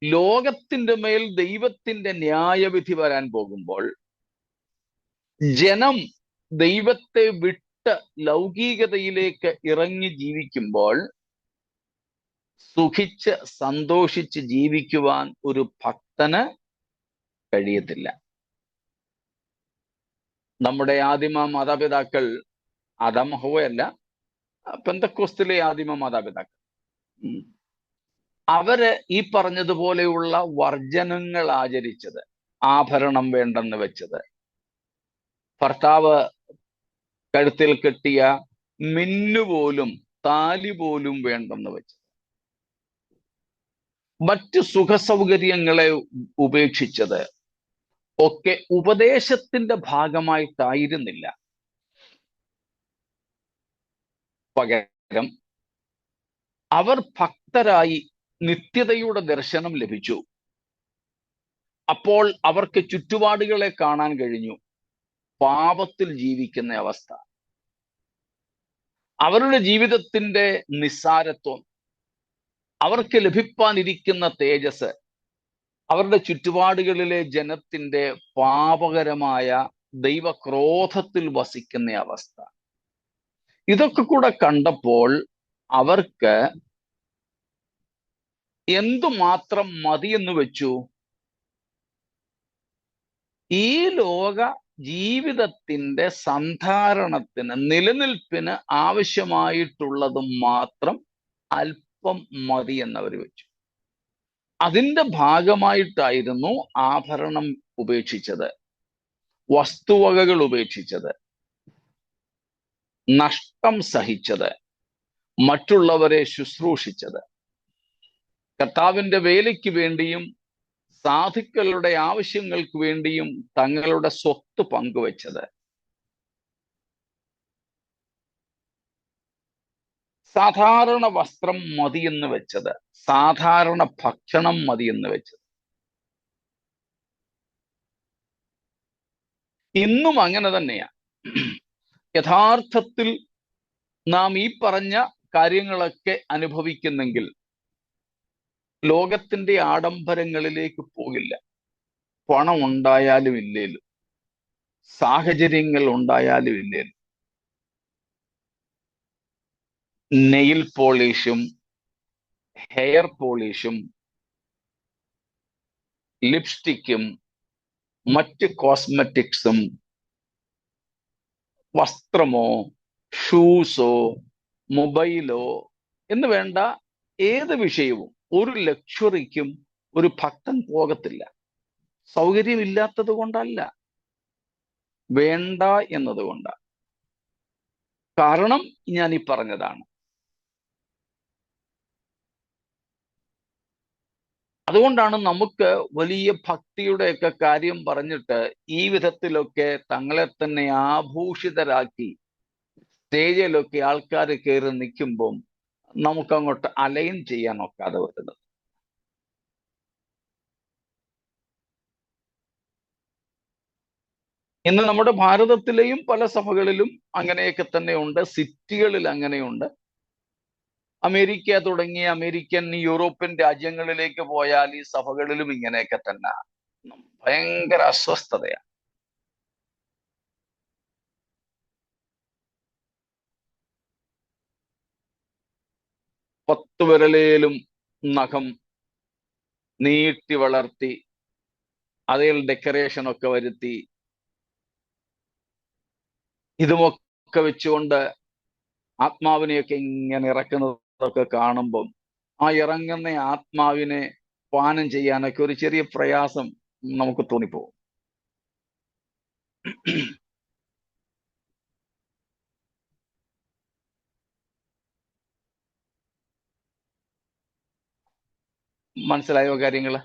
ലോകത്തിന്റെ മേൽ ദൈവത്തിന്റെ ന്യായവിധി വരാൻ പോകുമ്പോൾ ജനം ദൈവത്തെ വിട്ട് ലൗകികതയിലേക്ക് ഇറങ്ങി ജീവിക്കുമ്പോൾ സുഖിച്ച് സന്തോഷിച്ച് ജീവിക്കുവാൻ ഒരു ഭക്തന് കഴിയത്തില്ല. നമ്മുടെ ആദിമ മാതാപിതാക്കൾ, ആദാം ഹവ്വയല്ല, പെന്തക്കോസ്തിലെ ആദിമ മാതാപിതാക്കൾ, അവര് ഈ പറഞ്ഞതുപോലെയുള്ള വർജനങ്ങൾ ആചരിച്ചത്, ആഭരണം വേണ്ടെന്ന് വെച്ചത്, ഭർത്താവ് കഴുത്തിൽ കെട്ടിയ മിന്നുപോലും താലി പോലും വേണ്ടെന്ന് വെച്ചത്, മറ്റു സുഖസൗകര്യങ്ങളെ ഉപേക്ഷിച്ചത് ഒക്കെ ഉപദേശത്തിന്റെ ഭാഗമായിട്ടായിരുന്നില്ല. പകരം അവർ ഭക്തരായി നിത്യതയുടെ ദർശനം ലഭിച്ചു. അപ്പോൾ അവർക്ക് ചുറ്റുപാടുകളെ കാണാൻ കഴിഞ്ഞു, പാപത്തിൽ ജീവിക്കുന്ന അവസ്ഥ, അവരുടെ ജീവിതത്തിന്റെ നിസ്സാരത്വം, അവർക്ക് ലഭിപ്പാനിരിക്കുന്ന തേജസ് അവരുടെ ചുറ്റുപാടുകളിലെ ജനത്തിന്റെ പാപകരമായ ദൈവക്രോധത്തിൽ വസിക്കുന്ന അവസ്ഥ, ഇതൊക്കെ കൂടെ കണ്ടപ്പോൾ അവർക്ക് എന്തുമാത്രം മതിയെന്ന് വെച്ചു? ഈ ലോക ജീവിതത്തിന്റെ സന്ധാരണത്തിന്, നിലനിൽപ്പിന് ആവശ്യമായിട്ടുള്ളത് മാത്രം അല്പം മതി എന്നവർ വെച്ചു. അതിന്റെ ഭാഗമായിട്ടായിരുന്നു ആഭരണം ഉപേക്ഷിച്ചത്, വസ്തുവകകൾ ഉപേക്ഷിച്ചത്, നഷ്ടം സഹിച്ചത്, മറ്റുള്ളവരെ ശുശ്രൂഷിച്ചത്, കർത്താവിന്റെ വേലയ്ക്ക് വേണ്ടിയും സാധുക്കളുടെ ആവശ്യങ്ങൾക്ക് വേണ്ടിയും തങ്ങളുടെ സ്വത്ത് പങ്കുവെച്ചത്. സാധാരണ വസ്ത്രം മതിയെന്ന് വെച്ചത്, സാധാരണ ഭക്ഷണം മതിയെന്ന് വെച്ചത്. ഇന്നും അങ്ങനെ തന്നെയാണ്. യഥാർത്ഥത്തിൽ നാം ഈ പറഞ്ഞ കാര്യങ്ങളൊക്കെ അനുഭവിക്കുന്നെങ്കിൽ ലോകത്തിന്റെ ആഡംബരങ്ങളിലേക്ക് പോകില്ല. പണം ഉണ്ടായാലും ഇല്ലേലും, സാഹചര്യങ്ങൾ ഉണ്ടായാലും ഇല്ലേലും, നെയിൽ പോളിഷും ഹെയർ പോളിഷും ലിപ്സ്റ്റിക്കും മറ്റ് കോസ്മെറ്റിക്സും വസ്ത്രമോ ഷൂസോ മൊബൈലോ എന്ന് വേണ്ട ഏത് വിഷയവും ഒരു ലക്ഷറിക്കും ഒരു ഭക്തൻ പോകത്തില്ല. സൗകര്യമില്ലാത്തത് കൊണ്ടല്ല, വേണ്ട എന്നതുകൊണ്ടാണ്. കാരണം ഞാൻ ഈ പറഞ്ഞതാണ്. അതുകൊണ്ടാണ് നമുക്ക് വലിയ ഭക്തിയുടെയൊക്കെ കാര്യം പറഞ്ഞിട്ട് ഈ വിധത്തിലൊക്കെ തങ്ങളെ തന്നെ ആഭൂഷിതരാക്കി സ്റ്റേജിലൊക്കെ ആൾക്കാർ കയറി നിൽക്കുമ്പം നമുക്കങ്ങോട്ട് അലൈൻ ചെയ്യാൻ ഒക്കാതെ വരുന്നത്. ഇന്ന് നമ്മുടെ ഭാരതത്തിലെയും പല സഭകളിലും അങ്ങനെയൊക്കെ തന്നെ ഉണ്ട്, സിറ്റികളിൽ അങ്ങനെയുണ്ട്. അമേരിക്ക തുടങ്ങിയ അമേരിക്കൻ യൂറോപ്യൻ രാജ്യങ്ങളിലേക്ക് പോയാൽ ഈ സഭകളിലും ഇങ്ങനെയൊക്കെ തന്നെ ഭയങ്കര അസ്വസ്ഥതയാണ്. പത്ത് വിരലേലും നഖം നീട്ടി വളർത്തി അതിൽ ഡെക്കറേഷൻ ഒക്കെ വരുത്തി ഇതുമൊക്കെ വെച്ചുകൊണ്ട് ആത്മാവിനെയൊക്കെ ഇങ്ങനെ ഇറക്കുന്നതൊക്കെ കാണുമ്പം ആ ഇറങ്ങുന്ന ആത്മാവിനെ പാനം ചെയ്യാനൊക്കെ ഒരു ചെറിയ പ്രയാസം നമുക്ക് തോന്നിപ്പോകും. മനസ്സിലായോ കാര്യങ്ങള്?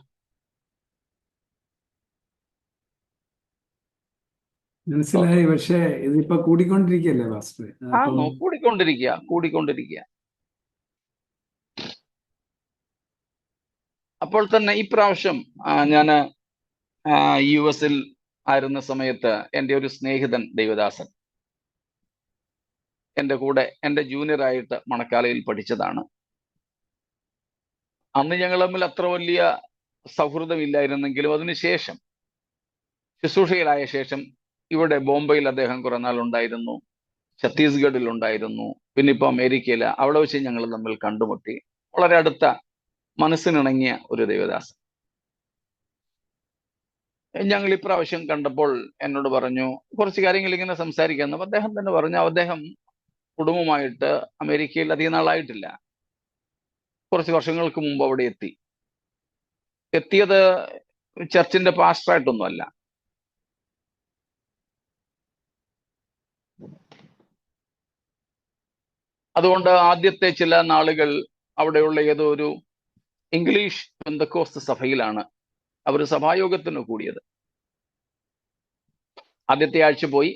മനസ്സിലായി. പക്ഷേ ഇതിപ്പോ കൂടിക്കൊണ്ടിരിക്കുകയല്ലേ പാസ്റ്റർ? കൂടിക്കൊണ്ടിരിക്കുക. അപ്പോൾ തന്നെ ഇപ്രാവശ്യം ഞാൻ US ആയിരുന്ന സമയത്ത് എൻ്റെ ഒരു സ്നേഹിതൻ ദേവദാസൻ എൻ്റെ കൂടെ, എൻ്റെ ജൂനിയറായിട്ട് മണക്കാലയിൽ പഠിച്ചതാണ്. അന്ന് ഞങ്ങൾ തമ്മിൽ അത്ര വലിയ സൗഹൃദമില്ലായിരുന്നെങ്കിലും അതിനുശേഷം ശുശ്രൂഷയിലായ ശേഷം ഇവിടെ ബോംബെയിൽ അദ്ദേഹം കുറെ നാൾ ഉണ്ടായിരുന്നു, ഛത്തീസ്ഗഡിൽ ഉണ്ടായിരുന്നു, പിന്നെ ഇപ്പോൾ അമേരിക്കയിൽ. അവിടെ വെച്ച് ഞങ്ങൾ തമ്മിൽ കണ്ടുമുട്ടി. വളരെ അടുത്ത മനസ്സിനിണങ്ങിയ ഒരു ദേവദാസൻ. ഞങ്ങൾ ഇപ്രാവശ്യം കണ്ടപ്പോൾ എന്നോട് പറഞ്ഞു കുറച്ച് കാര്യങ്ങൾ ഇങ്ങനെ സംസാരിക്കാമെന്ന്. അപ്പൊ അദ്ദേഹം തന്നെ പറഞ്ഞു അദ്ദേഹം കുടുംബമായിട്ട് അമേരിക്കയിൽ അധികം നാളായിട്ടില്ല, കുറച്ച് വർഷങ്ങൾക്ക് മുമ്പ് അവിടെ എത്തിയത് ചർച്ചിന്റെ പാസ്റ്ററായിട്ടൊന്നുമല്ല. അതുകൊണ്ട് ആദ്യത്തെ ചില നാളുകൾ അവിടെയുള്ള ഏതോ ഒരു ഇംഗ്ലീഷ് പെന്തക്കോസ്ത് സഭയിലാണ് അവർ സഭായോഗത്തിന് കൂടിയത്. ആദ്യത്തെ ആഴ്ച പോയി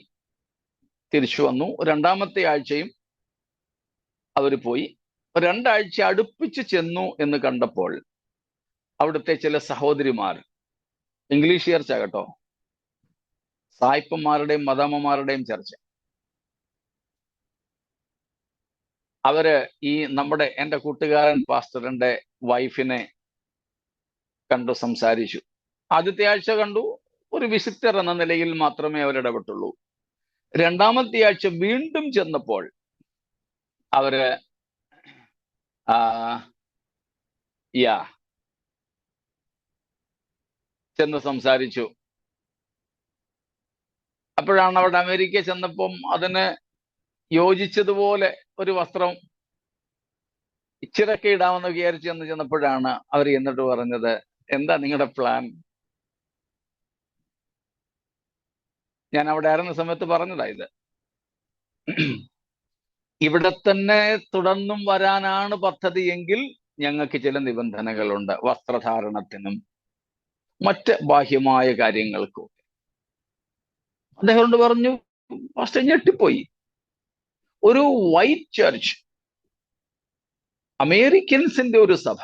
തിരിച്ചു വന്നു. രണ്ടാമത്തെ ആഴ്ചയും അവർ പോയി. 2 ആഴ്ച അടുപ്പിച്ച് ചെന്നു എന്ന് കണ്ടപ്പോൾ അവിടുത്തെ ചില സഹോദരിമാർ, ഇംഗ്ലീഷ് ചർച്ച കേട്ടോ, സായിപ്പന്മാരുടെയും മദാമ്മമാരുടെയും ചർച്ച, അവര് ഈ എൻ്റെ കൂട്ടുകാരൻ പാസ്റ്ററിന്റെ വൈഫിനെ കണ്ടു, സംസാരിച്ചു. ആദ്യത്തെ ആഴ്ച കണ്ടു, ഒരു വിസിറ്റർ എന്ന നിലയിൽ മാത്രമേ അവരിടപെട്ടുള്ളൂ. രണ്ടാമത്തെ ആഴ്ച വീണ്ടും ചെന്നപ്പോൾ അവര് ചെന്ന് സംസാരിച്ചു. അപ്പോഴാണ് അവിടെ അമേരിക്ക ചെന്നപ്പം അതിന് യോജിച്ചതുപോലെ ഒരു വസ്ത്രം ഇച്ചിരൊക്കെ ഇടാമെന്ന് വിചാരിച്ച് ചെന്നപ്പോഴാണ് അവർ എന്നിട്ട് പറഞ്ഞത്, എന്താ നിങ്ങളുടെ പ്ലാൻ? ഞാൻ അവിടെ ആയിരുന്ന സമയത്ത് പറഞ്ഞതാ ഇത്. ഇവിടെ തന്നെ തുടർന്നും വരാനാണ് പദ്ധതി എങ്കിൽ ഞങ്ങൾക്ക് ചില നിബന്ധനകളുണ്ട്, വസ്ത്രധാരണത്തിനും മറ്റ് ബാഹ്യമായ കാര്യങ്ങൾക്കും. അദ്ദേഹം പറഞ്ഞു, പാസ്റ്റർ ഞെട്ടിപ്പോയി. ഒരു വൈറ്റ് ചർച്ച്, അമേരിക്കൻസിന്റെ ഒരു സഭ.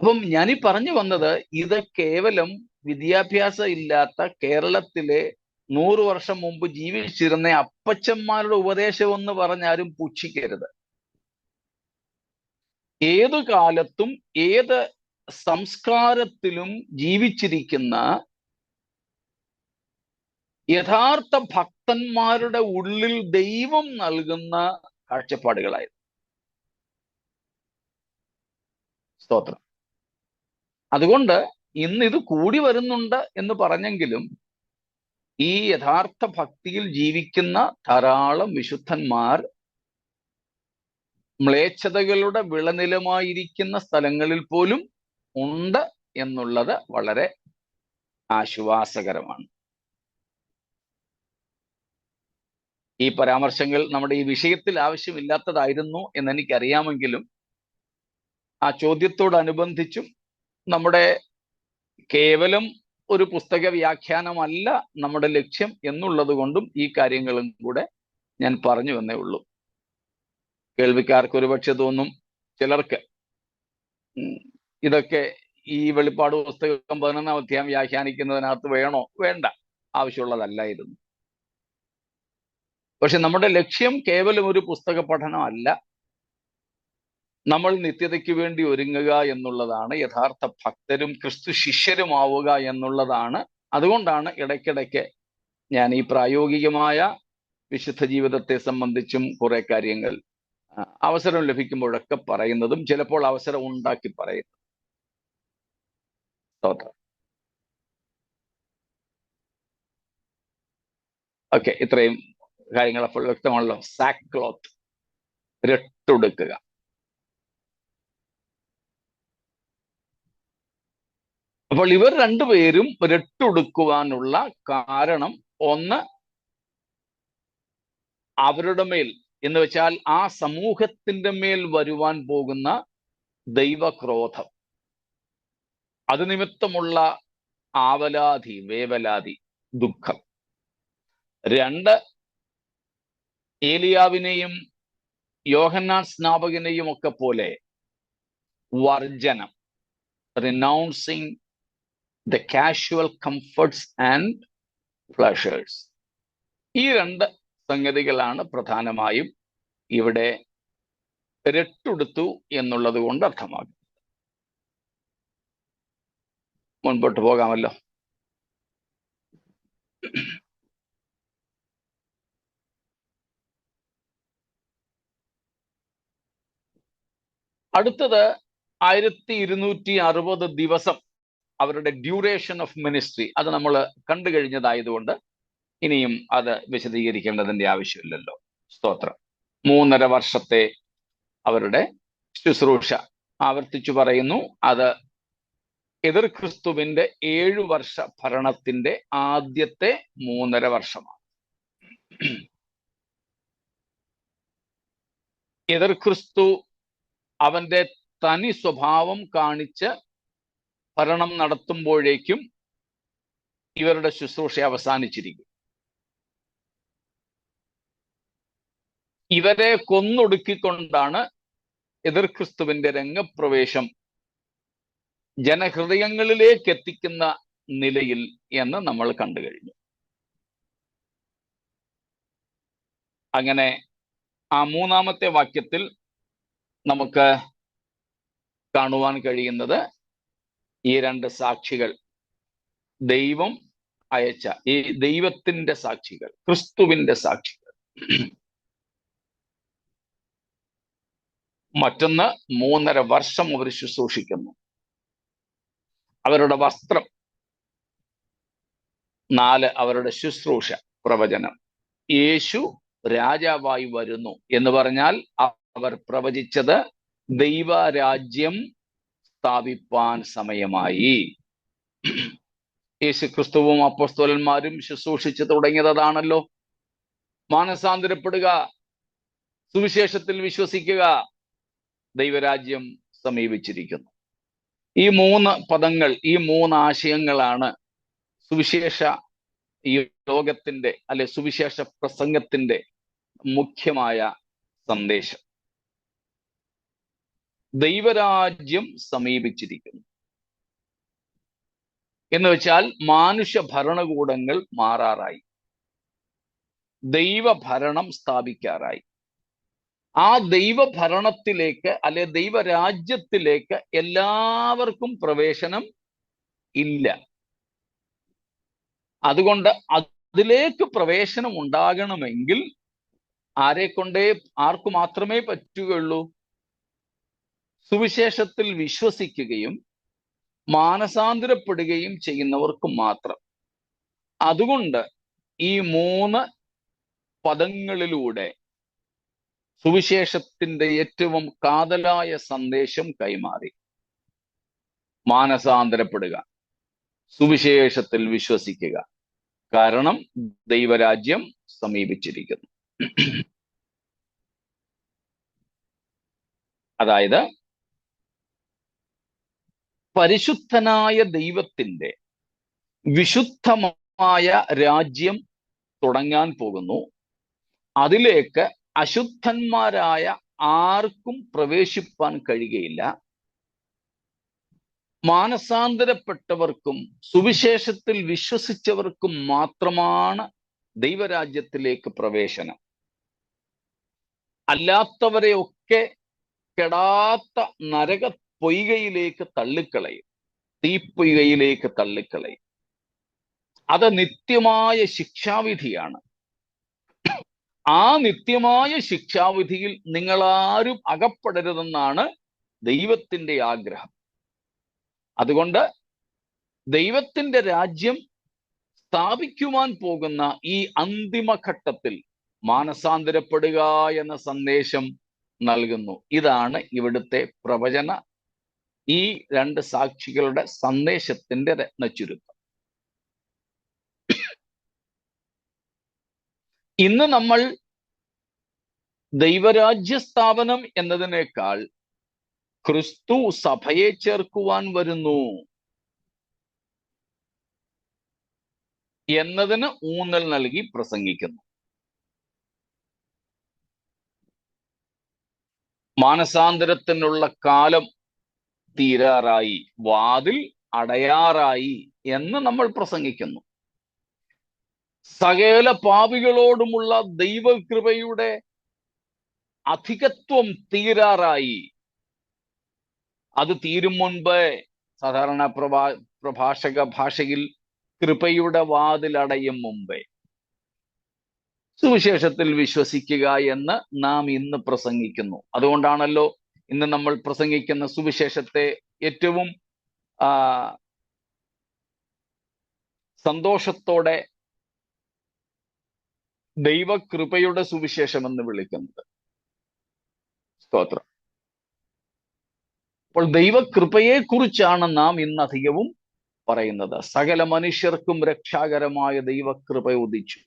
അപ്പം ഞാനീ പറഞ്ഞു വന്നത്, ഇത് കേവലം വിദ്യാഭ്യാസം ഇല്ലാത്ത കേരളത്തിലെ 100 വർഷം മുമ്പ് ജീവിച്ചിരുന്ന അപ്പച്ചന്മാരുടെ ഉപദേശം എന്ന് പറഞ്ഞാലും പുച്ഛിക്കരുത്. ഏതു കാലത്തും ഏത് സംസ്കാരത്തിലും ജീവിച്ചിരിക്കുന്ന യഥാർത്ഥ ഭക്തന്മാരുടെ ഉള്ളിൽ ദൈവം നൽകുന്ന കാഴ്ചപ്പാടുകളായിരുന്നു. സ്തോത്രം. അതുകൊണ്ട് ഇന്ന് ഇത് കൂടി വരുന്നുണ്ട് എന്ന് പറഞ്ഞെങ്കിലും ഈ യഥാർത്ഥ ഭക്തിയിൽ ജീവിക്കുന്ന ധാരാളം വിശുദ്ധന്മാർ മ്ലേച്ഛതകളുടെ വിളനിലമായിരിക്കുന്ന സ്ഥലങ്ങളിൽ പോലും ഉണ്ട് എന്നുള്ളത് വളരെ ആശ്വാസകരമാണ്. ഈ പരാമർശങ്ങൾ നമ്മുടെ ഈ വിഷയത്തിൽ ആവശ്യമില്ലാത്തതായിരുന്നു എന്നെനിക്കറിയാമെങ്കിലും ആ ചോദ്യത്തോടനുബന്ധിച്ചും നമ്മുടെ കേവലം ഒരു പുസ്തക വ്യാഖ്യാനമല്ല നമ്മുടെ ലക്ഷ്യം എന്നുള്ളത് കൊണ്ടും ഈ കാര്യങ്ങളും കൂടെ ഞാൻ പറഞ്ഞു എന്നേ ഉള്ളൂ. കേൾവിക്കാർക്ക് ഒരുപക്ഷെ തോന്നും, ചിലർക്ക് ഇതൊക്കെ ഈ വെളിപ്പാട് പുസ്തകം 11-ാം അധ്യായം വ്യാഖ്യാനിക്കുന്നതിനകത്ത് വേണോ? വേണ്ട, ആവശ്യമുള്ളതല്ലായിരുന്നു. പക്ഷെ നമ്മുടെ ലക്ഷ്യം കേവലം ഒരു പുസ്തക പഠനമല്ല, നമ്മൾ നിത്യതയ്ക്ക് വേണ്ടി ഒരുങ്ങുക എന്നുള്ളതാണ്, യഥാർത്ഥ ഭക്തരും ക്രിസ്തു ശിഷ്യരുമാവുക എന്നുള്ളതാണ്. അതുകൊണ്ടാണ് ഇടയ്ക്കിടയ്ക്ക് ഞാൻ ഈ പ്രായോഗികമായ വിശുദ്ധ ജീവിതത്തെ സംബന്ധിച്ചും കുറെ കാര്യങ്ങൾ അവസരം ലഭിക്കുമ്പോഴൊക്കെ പറയുന്നതും ചിലപ്പോൾ അവസരം ഉണ്ടാക്കി പറയുന്നതും. ഓക്കെ, ഇത്രയും കാര്യങ്ങൾ അപ്പോൾ വ്യക്തമാണല്ലോ. സാക്ക്ക്ലോത്ത്, രട്ടുടുക്കുക. അപ്പോൾ ഇവർ രണ്ടുപേരും രട്ടുടുക്കുവാനുള്ള കാരണം, ഒന്ന്, അവരുടെ മേൽ എന്ന് വെച്ചാൽ ആ സമൂഹത്തിന്റെ മേൽ വരുവാൻ പോകുന്ന ദൈവക്രോധം, അത് നിമിത്തമുള്ള ആവലാതി, വേവലാതി, ദുഃഖം. 2, ഏലിയാവിനെയും യോഹന്നാൻ സ്നാപകനെയും ഒക്കെ പോലെ വർജനം, renouncing the casual comforts and pleasures. ഈ 2 സംഗതികളാണ് പ്രധാനമായും ഇവിടെ രട്ടുടുത്തു എന്നുള്ളത് കൊണ്ട് അർത്ഥമാക്കുന്നത്. മുൻപോട്ട് പോകാമല്ലോ. അടുത്തത് 1260 ദിവസം അവരുടെ ഡ്യൂറേഷൻ ഓഫ് മിനിസ്ട്രി. അത് നമ്മൾ കണ്ടു കഴിഞ്ഞതായതുകൊണ്ട് ഇനിയും അത് വിശദീകരിക്കേണ്ടതിന്റെ ആവശ്യമില്ലല്ലോ. സ്തോത്രം. 3.5 വർഷത്തെ അവരുടെ ശുശ്രൂഷ ആവർത്തിച്ചു പറയുന്നു. അത് എതിർ ക്രിസ്തുവിന്റെ 7 വർഷ ഭരണത്തിന്റെ ആദ്യത്തെ 3.5 വർഷമാണ്. എതിർ ക്രിസ്തു അവന്റെ തനി സ്വഭാവം കാണിച്ച് ഭരണം നടത്തുമ്പോഴേക്കും ഇവരുടെ ശുശ്രൂഷ അവസാനിച്ചിരിക്കും. ഇവരെ കൊന്നൊടുക്കിക്കൊണ്ടാണ് എതിർ ക്രിസ്തുവിന്റെ രംഗപ്രവേശം ജനഹൃദയങ്ങളിലേക്ക് എത്തിക്കുന്ന നിലയിൽ എന്ന് നമ്മൾ കണ്ടു കഴിഞ്ഞു. അങ്ങനെ ആ 3-ാമത്തെ വാക്യത്തിൽ നമുക്ക് കാണുവാൻ കഴിയുന്നത് ഈ 2 സാക്ഷികൾ, ദൈവം അയച്ച ഈ ദൈവത്തിന്റെ സാക്ഷികൾ, ക്രിസ്തുവിന്റെ സാക്ഷികൾ. മറ്റൊന്ന് 3.5 വർഷം അവർ ശുശ്രൂഷിക്കുന്നു. അവരുടെ വസ്ത്രം. 4 അവരുടെ ശുശ്രൂഷ, പ്രവചനം. യേശു രാജാവായി വരുന്നു എന്ന് പറഞ്ഞാൽ അവർ പ്രവചിച്ചത് ദൈവരാജ്യം സ്ഥാപിപ്പാൻ സമയമായി. യേശു ക്രിസ്തുവും അപ്പോസ്തലന്മാരും ശുശ്രൂഷിച്ചു തുടങ്ങിയതാണല്ലോ. മാനസാന്തരപ്പെടുക, സുവിശേഷത്തിൽ വിശ്വസിക്കുക, ദൈവരാജ്യം സമീപിച്ചിരിക്കുന്നു. ഈ 3 പദങ്ങൾ, ഈ 3 ആശയങ്ങളാണ് സുവിശേഷ ഈ ലോകത്തിന്റെ അല്ലെ സുവിശേഷ പ്രസംഗത്തിന്റെ മുഖ്യമായ സന്ദേശം. ദൈവരാജ്യം സമീപിച്ചിരിക്കുന്നു എന്ന് വെച്ചാൽ മാനുഷ്യ ഭരണകൂടങ്ങൾ മാറാറായി, ദൈവഭരണം സ്ഥാപിക്കാറായി. ആ ദൈവഭരണത്തിലേക്ക് അല്ലെ ദൈവരാജ്യത്തിലേക്ക് എല്ലാവർക്കും പ്രവേശനം ഇല്ല. അതുകൊണ്ട് അതിലേക്ക് പ്രവേശനം ഉണ്ടാകണമെങ്കിൽ ആർക്കു മാത്രമേ പറ്റുകയുള്ളൂ? സുവിശേഷത്തിൽ വിശ്വസിക്കുകയും മാനസാന്തരപ്പെടുകയും ചെയ്യുന്നവർക്ക് മാത്രം. അതുകൊണ്ട് ഈ 3 പദങ്ങളിലൂടെ സുവിശേഷത്തിന്റെ ഏറ്റവും കാതലായ സന്ദേശം കൈമാറി. മാനസാന്തരപ്പെടുക, സുവിശേഷത്തിൽ വിശ്വസിക്കുക, കാരണം ദൈവരാജ്യം സമീപിച്ചിരിക്കുന്നു. അതായത് പരിശുദ്ധനായ ദൈവത്തിന്റെ വിശുദ്ധമായ രാജ്യം തുടങ്ങാൻ പോകുന്നു. അതിലേക്ക് അശുദ്ധന്മാരായ ആർക്കും പ്രവേശിപ്പാൻ കഴിയുകയില്ല. മാനസാന്തരപ്പെട്ടവർക്കും സുവിശേഷത്തിൽ വിശ്വസിച്ചവർക്കും മാത്രമാണ് ദൈവരാജ്യത്തിലേക്ക് പ്രവേശനം. അല്ലാത്തവരെയൊക്കെ കെടാത്ത നരക പൊയ്കയിലേക്ക് തള്ളിക്കളയും, തീപ്പൊയ്കയിലേക്ക് തള്ളിക്കളയും. അത് നിത്യമായ ശിക്ഷാവിധിയാണ്. ആ നിത്യമായ ശിക്ഷാവിധിയിൽ നിങ്ങളാരും അകപ്പെടരുതെന്നാണ് ദൈവത്തിന്റെ ആഗ്രഹം. അതുകൊണ്ട് ദൈവത്തിന്റെ രാജ്യം സ്ഥാപിക്കുവാൻ പോകുന്ന ഈ അന്തിമഘട്ടത്തിൽ മാനസാന്തരപ്പെടുക എന്ന സന്ദേശം നൽകുന്നു. ഇതാണ് ഇവിടുത്തെ പ്രവചന ഈ 2 സാക്ഷികളുടെ സന്ദേശത്തിന്റെ രത്നച്ചുരുക്കം. ഇന്ന് നമ്മൾ ദൈവരാജ്യ സ്ഥാപനം എന്നതിനേക്കാൾ ക്രിസ്തു സഭയെ ചേർക്കുവാൻ വരുന്നു എന്നതിന് ഊന്നൽ നൽകി പ്രസംഗിക്കുന്നു. മാനസാന്തരത്തിനുള്ള കാലം തീരാറായി, വാതിൽ അടയാറായി എന്ന് നമ്മൾ പ്രസംഗിക്കുന്നു. സകല പാപികളോടുമുള്ള ദൈവകൃപയുടെ അധികത്വം തീരാറായി. അത് തീരും മുൻപ് സാധാരണ പ്രഭാഷക ഭാഷയിൽ കൃപയുടെ വാതിൽ അടയും മുമ്പേ സുവിശേഷത്തിൽ വിശ്വസിക്കുക എന്ന് നാം ഇന്ന് പ്രസംഗിക്കുന്നു. അതുകൊണ്ടാണല്ലോ ഇന്ന് നമ്മൾ പ്രസംഗിക്കുന്ന സുവിശേഷത്തെ ഏറ്റവും സന്തോഷത്തോടെ ദൈവകൃപയുടെ സുവിശേഷം എന്ന് വിളിക്കുന്നത്. സ്തോത്രം. അപ്പോൾ ദൈവകൃപയെ കുറിച്ചാണ് നാം ഇന്ന് അധികവും പറയുന്നത്. സകല മനുഷ്യർക്കും രക്ഷാകരമായ ദൈവകൃപ ഉദിച്ചു.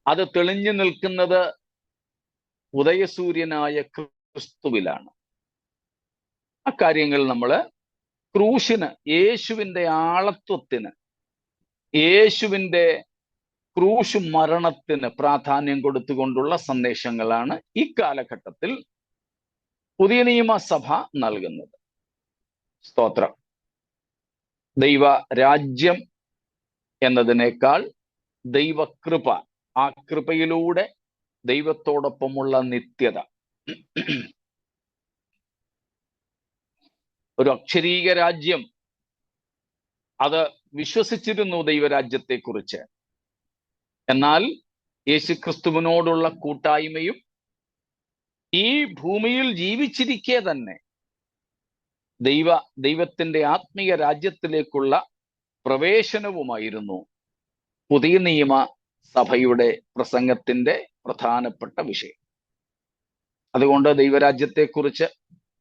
അത് തെളിഞ്ഞു നിൽക്കുന്നത് ഉദയസൂര്യനായ ക്രിസ്തുവിലാണ്. അക്കാര്യങ്ങൾ നമ്മൾ ക്രൂശിന്, യേശുവിൻ്റെ ആളത്വത്തിന്, യേശുവിൻ്റെ ക്രൂശ് മരണത്തിന് പ്രാധാന്യം കൊടുത്തുകൊണ്ടുള്ള സന്ദേശങ്ങളാണ് ഈ കാലഘട്ടത്തിൽ പുതിയ നിയമസഭ നൽകുന്നത്. സ്തോത്രം. ദൈവ രാജ്യം എന്നതിനേക്കാൾ ദൈവകൃപ, ആ കൃപയിലൂടെ ദൈവത്തോടൊപ്പമുള്ള നിത്യത. ഒരു അക്ഷരീക രാജ്യം അത് വിശ്വസിച്ചിരുന്നു ദൈവരാജ്യത്തെക്കുറിച്ച്. എന്നാൽ യേശുക്രിസ്തുവിനോടുള്ള കൂട്ടായ്മയും ഈ ഭൂമിയിൽ ജീവിച്ചിരിക്കെ തന്നെ ദൈവത്തിന്റെ ആത്മീയ രാജ്യത്തിലേക്കുള്ള പ്രവേശനവുമായിരുന്നു പുതിയ നിയമ സഭയുടെ പ്രസംഗത്തിന്റെ പ്രധാനപ്പെട്ട വിഷയം. അതുകൊണ്ട് ദൈവരാജ്യത്തെക്കുറിച്ച്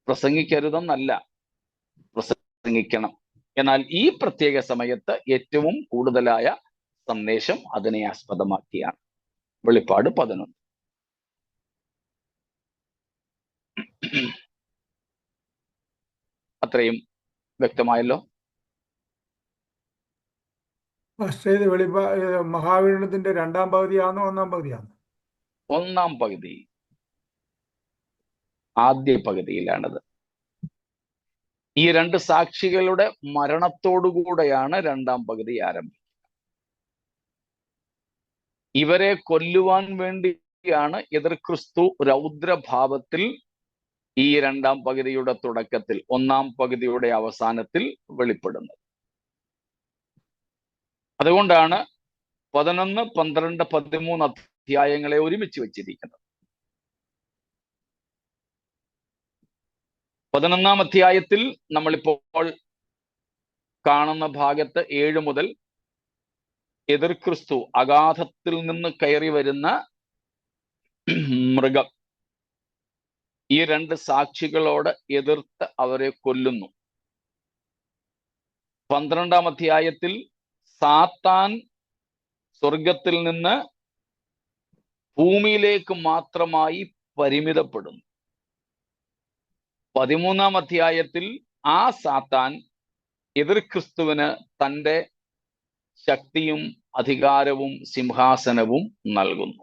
പ്രസംഗിക്കരുതെന്നല്ല, പ്രസംഗിക്കണം. എന്നാൽ ഈ പ്രത്യേക സമയത്ത് ഏറ്റവും കൂടുതലായ സന്ദേശം അതിനെ ആസ്പദമാക്കിയാണ്. വെളിപ്പാട് 11. അത്രയും വ്യക്തമായല്ലോ. മഹാവീരണത്തിന്റെ രണ്ടാം പകുതിയാണോ ഒന്നാം പകുതിയാണോ? ഒന്നാം പകുതി, ആദ്യ പകുതിയിലാണത്. ഈ രണ്ട് സാക്ഷികളുടെ മരണത്തോടുകൂടെയാണ് രണ്ടാം പകുതി ആരംഭിക്കുന്നത്. ഇവരെ കൊല്ലുവാൻ വേണ്ടിയാണ് എതിർ ക്രിസ്തു രൗദ്രഭാവത്തിൽ ഈ രണ്ടാം പകുതിയുടെ തുടക്കത്തിൽ, ഒന്നാം പകുതിയുടെ അവസാനത്തിൽ വെളിപ്പെടുന്നത്. അതുകൊണ്ടാണ് 11, 12, 13 അധ്യായങ്ങളെ ഒരുമിച്ച് വെച്ചിരിക്കുന്നത്. 11-ാം അധ്യായത്തിൽ നമ്മളിപ്പോൾ കാണുന്ന ഭാഗത്ത് 7 മുതൽ എതിർ ക്രിസ്തു, അഗാധത്തിൽ നിന്ന് കയറി വരുന്ന മൃഗം, ഈ രണ്ട് സാക്ഷികളോട് എതിർത്ത് അവരെ കൊല്ലുന്നു. 12-ാം അധ്യായത്തിൽ സാത്താൻ സ്വർഗത്തിൽ നിന്ന് ഭൂമിയിലേക്ക് മാത്രമായി പരിമിതപ്പെടുന്നു. 13-ാം അധ്യായത്തിൽ ആ സാത്താൻ എതിർ ക്രിസ്തുവിന് തൻ്റെ ശക്തിയും അധികാരവും സിംഹാസനവും നൽകുന്നു.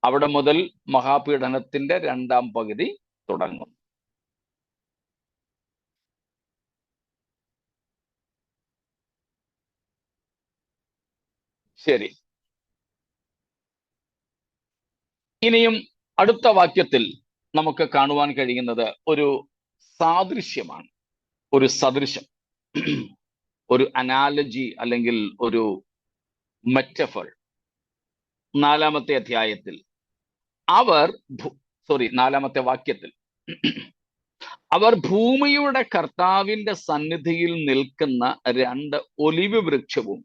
അവിടെ മുതൽ മഹാപീഡനത്തിന്റെ രണ്ടാം പകുതി തുടങ്ങുന്നു. ശരി, ഇനിയും അടുത്ത വാക്യത്തിൽ നമുക്ക് കാണുവാൻ കഴിയുന്നത് ഒരു സാദൃശ്യമാണ്, ഒരു സദൃശം, ഒരു അനാലജി അല്ലെങ്കിൽ ഒരു മെറ്റഫർ. 4-ാമത്തെ അധ്യായത്തിൽ നാലാമത്തെ വാക്യത്തിൽ അവർ ഭൂമിയുടെ കർത്താവിന്റെ സന്നിധിയിൽ നിൽക്കുന്ന 2 ഒലിവ് വൃക്ഷവും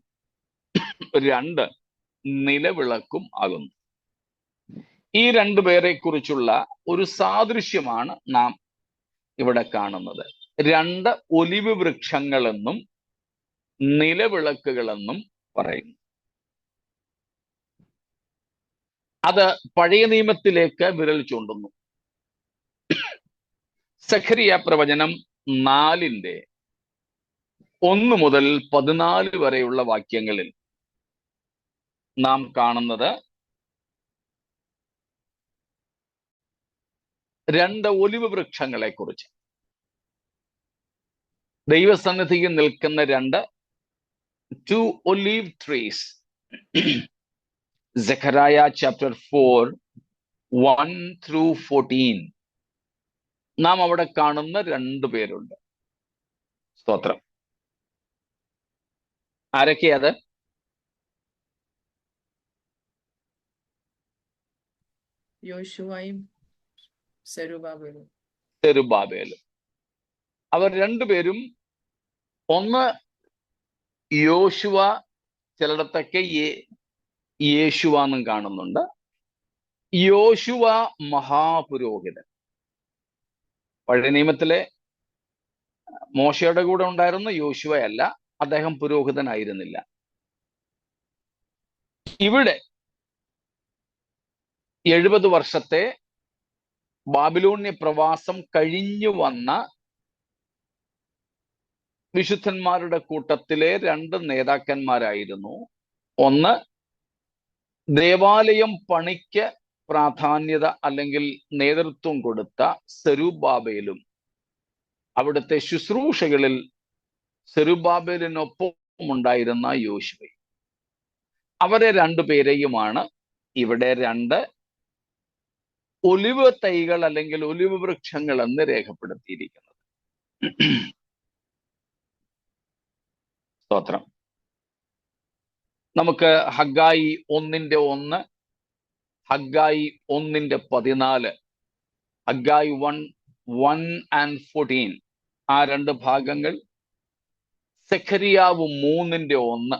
2 നിലവിളക്കും ആകുന്നു. ഈ 2 പേരെ കുറിച്ചുള്ള ഒരു സാദൃശ്യമാണ് നാം ഇവിടെ കാണുന്നത്. 2 ഒലിവ് വൃക്ഷങ്ങളെന്നും നിലവിളക്കുകളെന്നും പറയുന്നു. അത് പഴയ നിയമത്തിലേക്ക് വിരൽ ചൂണ്ടുന്നു. സഖരിയ പ്രവചനം 4-1 മുതൽ 14 വരെയുള്ള വാക്യങ്ങളിൽ നാം കാണുന്നത് 2 ഒലിവ് വൃക്ഷങ്ങളെ കുറിച്ച്. ദൈവസന്നിധിയിൽ നിൽക്കുന്ന 2 ഒലിവ് ട്രീസ്. Zechariah chapter 4, 1-14. നാം അവിടെ കാണുന്ന 2 പേരുണ്ട്. സ്തോത്രം. ആരൊക്കെയത്? യോശുവയും സെരുബ്ബാബേലും. അവർ 2 പേരും, ഒന്ന് യോശുവ, ചിലയിടത്തൊക്കെ യേശുവ എന്നും കാണുന്നുണ്ട്. യോശുവ മഹാപുരോഹിതൻ. പഴയ നിയമത്തിലെ മോശയുടെ കൂടെ ഉണ്ടായിരുന്ന യോശുവയല്ല, അദ്ദേഹം പുരോഹിതനായിരുന്നില്ല. ഇവിടെ 70 വർഷത്തെ ബാബിലോണ്യ പ്രവാസം കഴിഞ്ഞു വന്ന വിശുദ്ധന്മാരുടെ കൂട്ടത്തിലെ 2 നേതാക്കന്മാരായിരുന്നു. ഒന്ന് ദേവാലയം പണിക്ക് പ്രാധാന്യത അല്ലെങ്കിൽ നേതൃത്വം കൊടുത്ത സെരുബ്ബാബേലും, അവിടുത്തെ ശുശ്രൂഷകളിൽ സെരുബ്ബാബേലിനൊപ്പം ഉണ്ടായിരുന്ന യോശുവയും. അവരെ 2 പേരെയുമാണ് ഇവിടെ 2 ഒലിവ് തൈകൾ അല്ലെങ്കിൽ ഒലിവ് വൃക്ഷങ്ങൾ എന്ന് രേഖപ്പെടുത്തിയിരിക്കുന്നത്. സ്തോത്രം. നമുക്ക് ഹഗ്ഗായി 1:1, ഹഗ്ഗായി 1:14, ഹഗ്ഗായി 1:1-14 ആ 2 ഭാഗങ്ങൾ, സെഖരിയാവ് 3:1,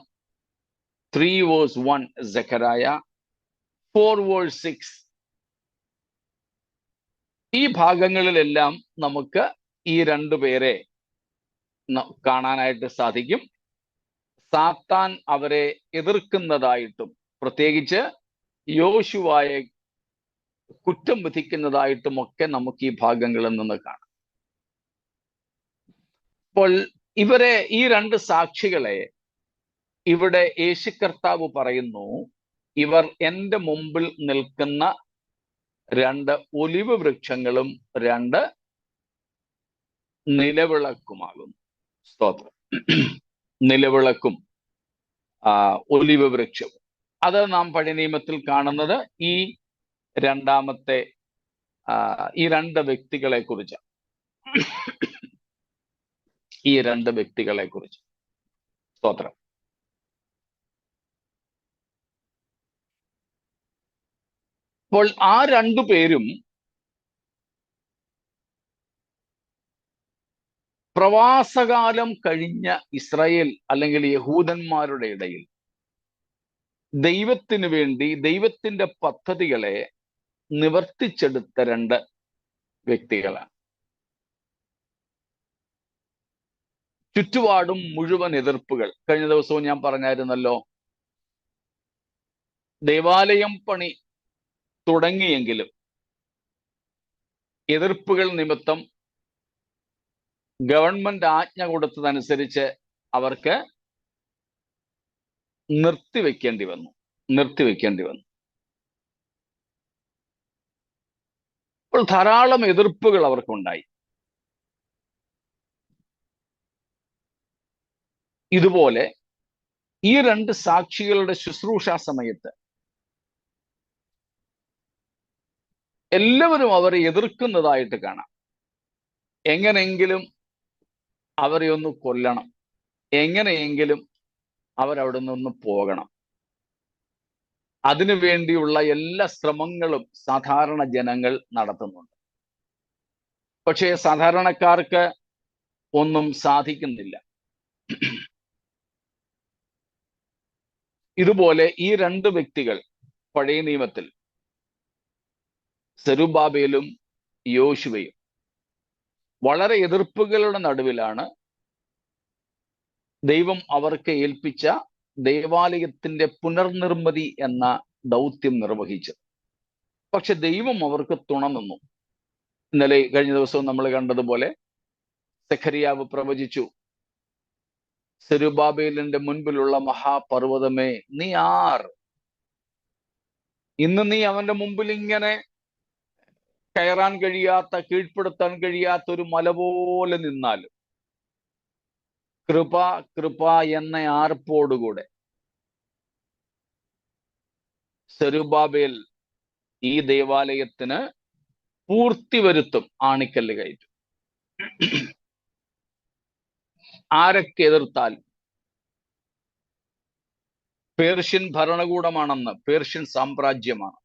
3:1 സെഖരായ, 4:6 ഈ ഭാഗങ്ങളിലെല്ലാം നമുക്ക് ഈ 2 പേരെ കാണാനായിട്ട് സാധിക്കും. സാത്താൻ അവരെ എതിർക്കുന്നതായിട്ടും പ്രത്യേകിച്ച് യോശുവയെ കുറ്റം വിധിക്കുന്നതായിട്ടും ഒക്കെ നമുക്ക് ഈ ഭാഗങ്ങളിൽ നിന്ന് കാണാം. അപ്പോൾ ഈ 2 സാക്ഷികളെ ഇവിടെ യേശു കർത്താവ് പറയുന്നു, ഇവർ എൻ്റെ മുമ്പിൽ നിൽക്കുന്ന 2 ഒലിവ് വൃക്ഷങ്ങളും 2 നിലവിളക്കുമാകുന്നു. സ്തോത്രം. നിലവിളക്കും ഒലിവ് വൃക്ഷവും. അത് നാം പഴയ നിയമത്തിൽ കാണുന്നത് ഈ 2 വ്യക്തികളെ കുറിച്ച്. ഈ 2 വ്യക്തികളെ കുറിച്ച്. സ്തോത്രം. അപ്പോൾ ആ 2 പേരും പ്രവാസകാലം കഴിഞ്ഞ ഇസ്രായേൽ അല്ലെങ്കിൽ യഹൂദന്മാരുടെ ഇടയിൽ ദൈവത്തിന് വേണ്ടി ദൈവത്തിന്റെ പദ്ധതികളെ നിവർത്തിച്ചെടുത്ത 2 വ്യക്തികളാണ്. ചുറ്റുപാടും മുഴുവൻ എതിർപ്പുകൾ. കഴിഞ്ഞ ദിവസവും ഞാൻ പറഞ്ഞായിരുന്നല്ലോ, ദേവാലയം പണി തുടങ്ങിയെങ്കിലും എതിർപ്പുകൾ നിമിത്തം ഗവൺമെന്റ് ആജ്ഞ കൊടുത്തതനുസരിച്ച് അവർക്ക് നിർത്തിവെക്കേണ്ടി വന്നു. അപ്പോൾ ധാരാളം എതിർപ്പുകൾ അവർക്കുണ്ടായി. ഇതുപോലെ ഈ 2 സാക്ഷികളുടെ ശുശ്രൂഷ സമയത്ത് എല്ലാവരും അവരെ എതിർക്കുന്നതായിട്ട് കാണാം. എങ്ങനെയെങ്കിലും അവരെ ഒന്ന് കൊല്ലണം, എങ്ങനെയെങ്കിലും അവരവിടെ നിന്ന് പോകണം. അതിനു വേണ്ടിയുള്ള എല്ലാ ശ്രമങ്ങളും സാധാരണ ജനങ്ങൾ നടത്തുന്നുണ്ട്. പക്ഷേ സാധാരണക്കാർക്ക് ഒന്നും സാധിക്കുന്നില്ല. ഇതുപോലെ ഈ 2 വ്യക്തികൾ പഴയ നിയമത്തിൽ സെരുബ്ബാബേലും യോശുവയും വളരെ എതിർപ്പുകളുടെ നടുവിലാണ് ദൈവം അവർക്ക് ഏൽപ്പിച്ച ദേവാലയത്തിന്റെ പുനർനിർമ്മിതി എന്ന ദൗത്യം നിർവഹിച്ചത്. പക്ഷെ ദൈവം അവർക്ക് തുണ നിന്നു. ഇന്നലെ കഴിഞ്ഞ ദിവസവും നമ്മൾ കണ്ടതുപോലെ സെഖരിയാവ് പ്രവചിച്ചു, സെരുബ്ബാബേലിന്റെ മുൻപിലുള്ള മഹാപർവ്വതമേ നീ ആർ? ഇന്ന് നീ അവന്റെ മുമ്പിൽ ഇങ്ങനെ കയറാൻ കഴിയാത്ത, കീഴ്പ്പെടുത്താൻ കഴിയാത്ത ഒരു മല പോലെ നിന്നാലും കൃപ കൃപ എന്ന ആർപ്പോടുകൂടെ സെരുബ്ബാബേൽ ഈ ദേവാലയത്തിന് പൂർത്തി വരുത്തും, ആണിക്കല്ല് കയറ്റും. ആരൊക്കെ എതിർത്താലും, പേർഷ്യൻ ഭരണകൂടമാണെന്ന്, പേർഷ്യൻ സാമ്രാജ്യമാണ്,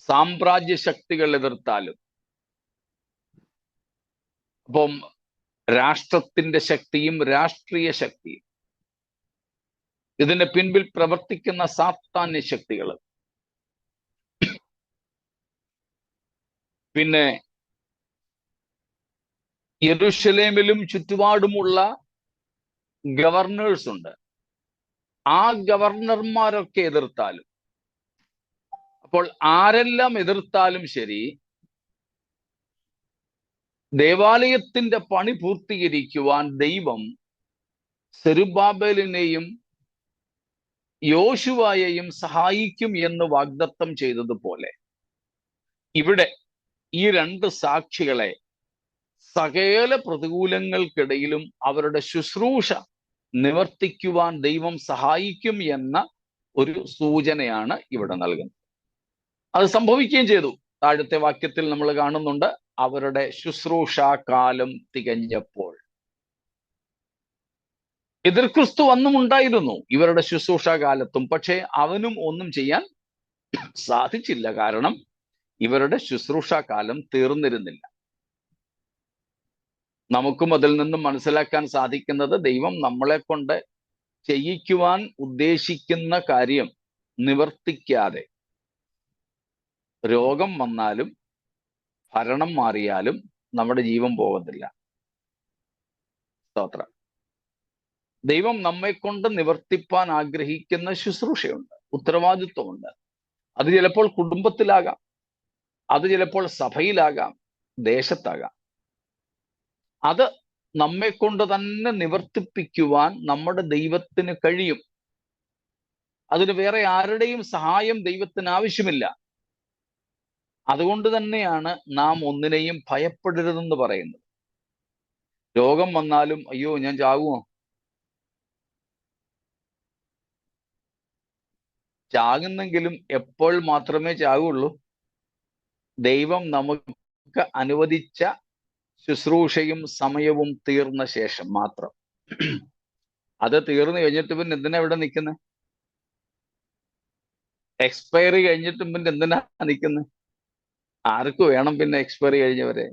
സാമ്രാജ്യ ശക്തികൾ എതിർത്താലും, അപ്പം രാഷ്ട്രത്തിന്റെ ശക്തിയും രാഷ്ട്രീയ ശക്തിയും ഇതിന്റെ പിൻപിൽ പ്രവർത്തിക്കുന്ന സാത്താന്യ ശക്തികൾ, പിന്നെ യെരൂശലേമിലും ചുറ്റുപാടുമുള്ള ഗവർണേഴ്സ് ഉണ്ട്. ആ ഗവർണർമാരൊക്കെ എതിർത്താലും, അപ്പോൾ ആരെല്ലാം എതിർത്താലും ശരി, ദേവാലയത്തിന്റെ പണി പൂർത്തീകരിക്കുവാൻ ദൈവം സെരുബ്ബാബേലിനെയും യോശുവയെയും സഹായിക്കും എന്ന് വാഗ്ദത്തം ചെയ്തതുപോലെ ഇവിടെ ഈ 2 സാക്ഷികളെ സകല പ്രതികൂലങ്ങൾക്കിടയിലും അവരുടെ ശുശ്രൂഷ നിവർത്തിക്കുവാൻ ദൈവം സഹായിക്കും എന്ന ഒരു സൂചനയാണ് ഇവിടെ നൽകുന്നത്. അത് സംഭവിക്കുകയും ചെയ്തു. താഴത്തെ വാക്യത്തിൽ നമ്മൾ കാണുന്നുണ്ട്, അവരുടെ ശുശ്രൂഷാകാലം തികഞ്ഞപ്പോൾ. എതിർ ക്രിസ്തു അന്നും ഉണ്ടായിരുന്നു ഇവരുടെ ശുശ്രൂഷാകാലത്തും. പക്ഷേ അവനും ഒന്നും ചെയ്യാൻ സാധിച്ചില്ല. കാരണം ഇവരുടെ ശുശ്രൂഷാകാലം തീർന്നിരുന്നില്ല. നമുക്കും അതിൽ നിന്നും മനസ്സിലാക്കാൻ സാധിക്കുന്നത്, ദൈവം നമ്മളെ കൊണ്ട് ചെയ്യിക്കുവാൻ ഉദ്ദേശിക്കുന്ന കാര്യം നിവർത്തിക്കാതെ രോഗം വന്നാലും ഭരണം മാറിയാലും നമ്മുടെ ജീവൻ പോകത്തില്ല. സ്തോത്രം. ദൈവം നമ്മെ കൊണ്ട് നിവർത്തിപ്പാൻ ആഗ്രഹിക്കുന്ന ശുശ്രൂഷയുണ്ട്, ഉത്തരവാദിത്വമുണ്ട്. അത് ചിലപ്പോൾ കുടുംബത്തിലാകാം, അത് ചിലപ്പോൾ സഭയിലാകാം, ദേശത്താകാം. അത് നമ്മെ കൊണ്ട് തന്നെ നിവർത്തിപ്പിക്കുവാൻ നമ്മുടെ ദൈവത്തിന് കഴിയും. അതിന് വേറെ ആരുടെയും സഹായം ദൈവത്തിന് ആവശ്യമില്ല. അതുകൊണ്ട് തന്നെയാണ് നാം ഒന്നിനെയും ഭയപ്പെടരുതെന്ന് പറയുന്നത്. രോഗം വന്നാലും അയ്യോ ഞാൻ ചാകുമോ? ചാകുന്നെങ്കിലും എപ്പോൾ മാത്രമേ ചാകുള്ളൂ? ദൈവം നമുക്ക് അനുവദിച്ച ശുശ്രൂഷയും സമയവും തീർന്ന ശേഷം മാത്രം. അത് തീർന്നു കഴിഞ്ഞിട്ട് പിന്നെ എന്തിനാ ഇവിടെ നിൽക്കുന്നത്? എക്സ്പയറി കഴിഞ്ഞിട്ടും പിന്നെ എന്തിനാ നിൽക്കുന്നത്? ആർക്ക് വേണം പിന്നെ എക്സ്പയറി കഴിഞ്ഞവരെ?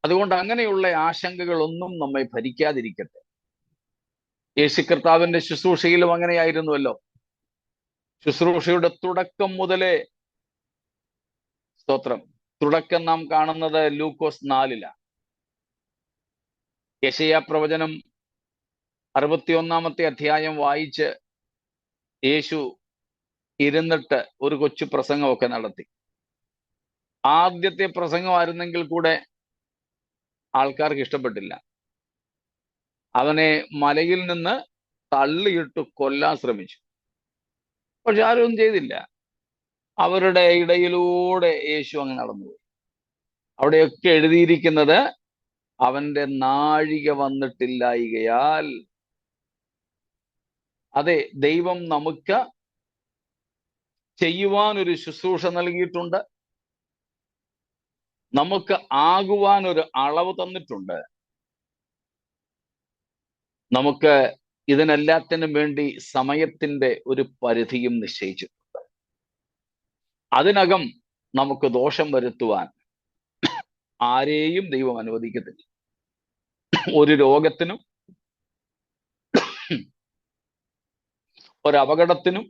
അതുകൊണ്ട് അങ്ങനെയുള്ള ആശങ്കകളൊന്നും നമ്മെ ഭരിക്കാതിരിക്കട്ടെ. യേശു കർത്താവിന്റെ ശുശ്രൂഷയിലും അങ്ങനെയായിരുന്നുവല്ലോ. ശുശ്രൂഷയുടെ തുടക്കം മുതലേ, സ്തോത്രം, തുടക്കം നാം കാണുന്നത് ലൂക്കോസ് 4-ലാണ്. യെശയ്യാ പ്രവചനം 61-ാമത്തെ അധ്യായം വായിച്ച് യേശു ഇരുന്നിട്ട് ഒരു കൊച്ചു പ്രസംഗമൊക്കെ നടത്തി. ആദ്യത്തെ പ്രസംഗമായിരുന്നെങ്കിൽ കൂടെ ആൾക്കാർക്ക് ഇഷ്ടപ്പെട്ടില്ല. അവനെ മലയിൽ നിന്ന് തള്ളിയിട്ട് കൊല്ലാൻ ശ്രമിച്ചു. പക്ഷെ ആരും ചെയ്തില്ല. അവരുടെ ഇടയിലൂടെ യേശു അങ്ങ് നടന്നുപോയി. അവിടെയൊക്കെ എഴുതിയിരിക്കുന്നത്, അവന്റെ നാഴിക വന്നിട്ടില്ലായികയാൽ. അതെ, ദൈവം നമുക്ക് ചെയ്യുവാൻ ഒരു ശുശ്രൂഷ നൽകിയിട്ടുണ്ട്. നമുക്ക് ആകുവാൻ ഒരു അളവ് തന്നിട്ടുണ്ട്. നമുക്ക് ഇതിനെല്ലാത്തിനും വേണ്ടി സമയത്തിന്റെ ഒരു പരിധിയും നിശ്ചയിച്ചിട്ടുണ്ട്. അതിനകം നമുക്ക് ദോഷം വരുത്തുവാൻ ആരെയും ദൈവം അനുവദിക്കത്തില്ല. ഒരു രോഗത്തിനും ഒരപകടത്തിനും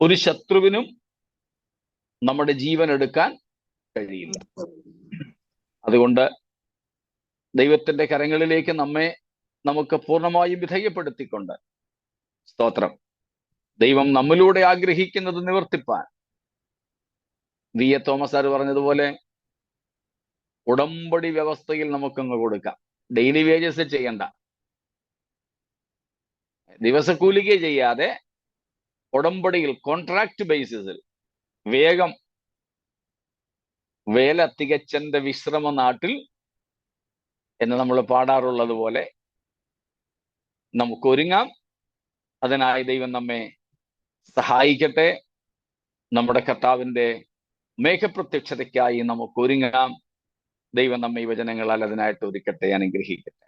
ഒരു ശത്രുവിനും നമ്മുടെ ജീവൻ എടുക്കാൻ കഴിയില്ല. അതുകൊണ്ട് ദൈവത്തിന്റെ കരങ്ങളിലേക്ക് നമുക്ക് പൂർണ്ണമായും വിധേയപ്പെടുത്തിക്കൊണ്ട്, സ്തോത്രം, ദൈവം നമ്മിലൂടെ ആഗ്രഹിക്കുന്നത് നിവർത്തിപ്പാൻ, വി.എ. തോമസ് സാർ പറഞ്ഞതുപോലെ ഉടമ്പടി വ്യവസ്ഥയിൽ നമുക്കങ്ങ് കൊടുക്കാം. ഡെയിലി വേജസ് ചെയ്യണ്ട, ദിവസക്കൂലിക്ക് ചെയ്യാതെ ഉടമ്പടിയിൽ കോൺട്രാക്ട് ബേസിസിൽ വേഗം വേല തികച്ചന്റെ വിശ്രമ നാട്ടിൽ എന്ന് നമ്മൾ പാടാറുള്ളത് പോലെ നമുക്ക് ഒരുങ്ങാം. അതിനായി ദൈവം നമ്മെ സഹായിക്കട്ടെ. നമ്മുടെ കർത്താവിന്റെ മേഘപ്രത്യക്ഷതയ്ക്കായി നമുക്ക് ഒരുങ്ങാം. ദൈവം നമ്മെ ഈ വചനങ്ങളാൽ അതിനായിട്ട് ഒരുക്കട്ടെ, അനുഗ്രഹിക്കട്ടെ.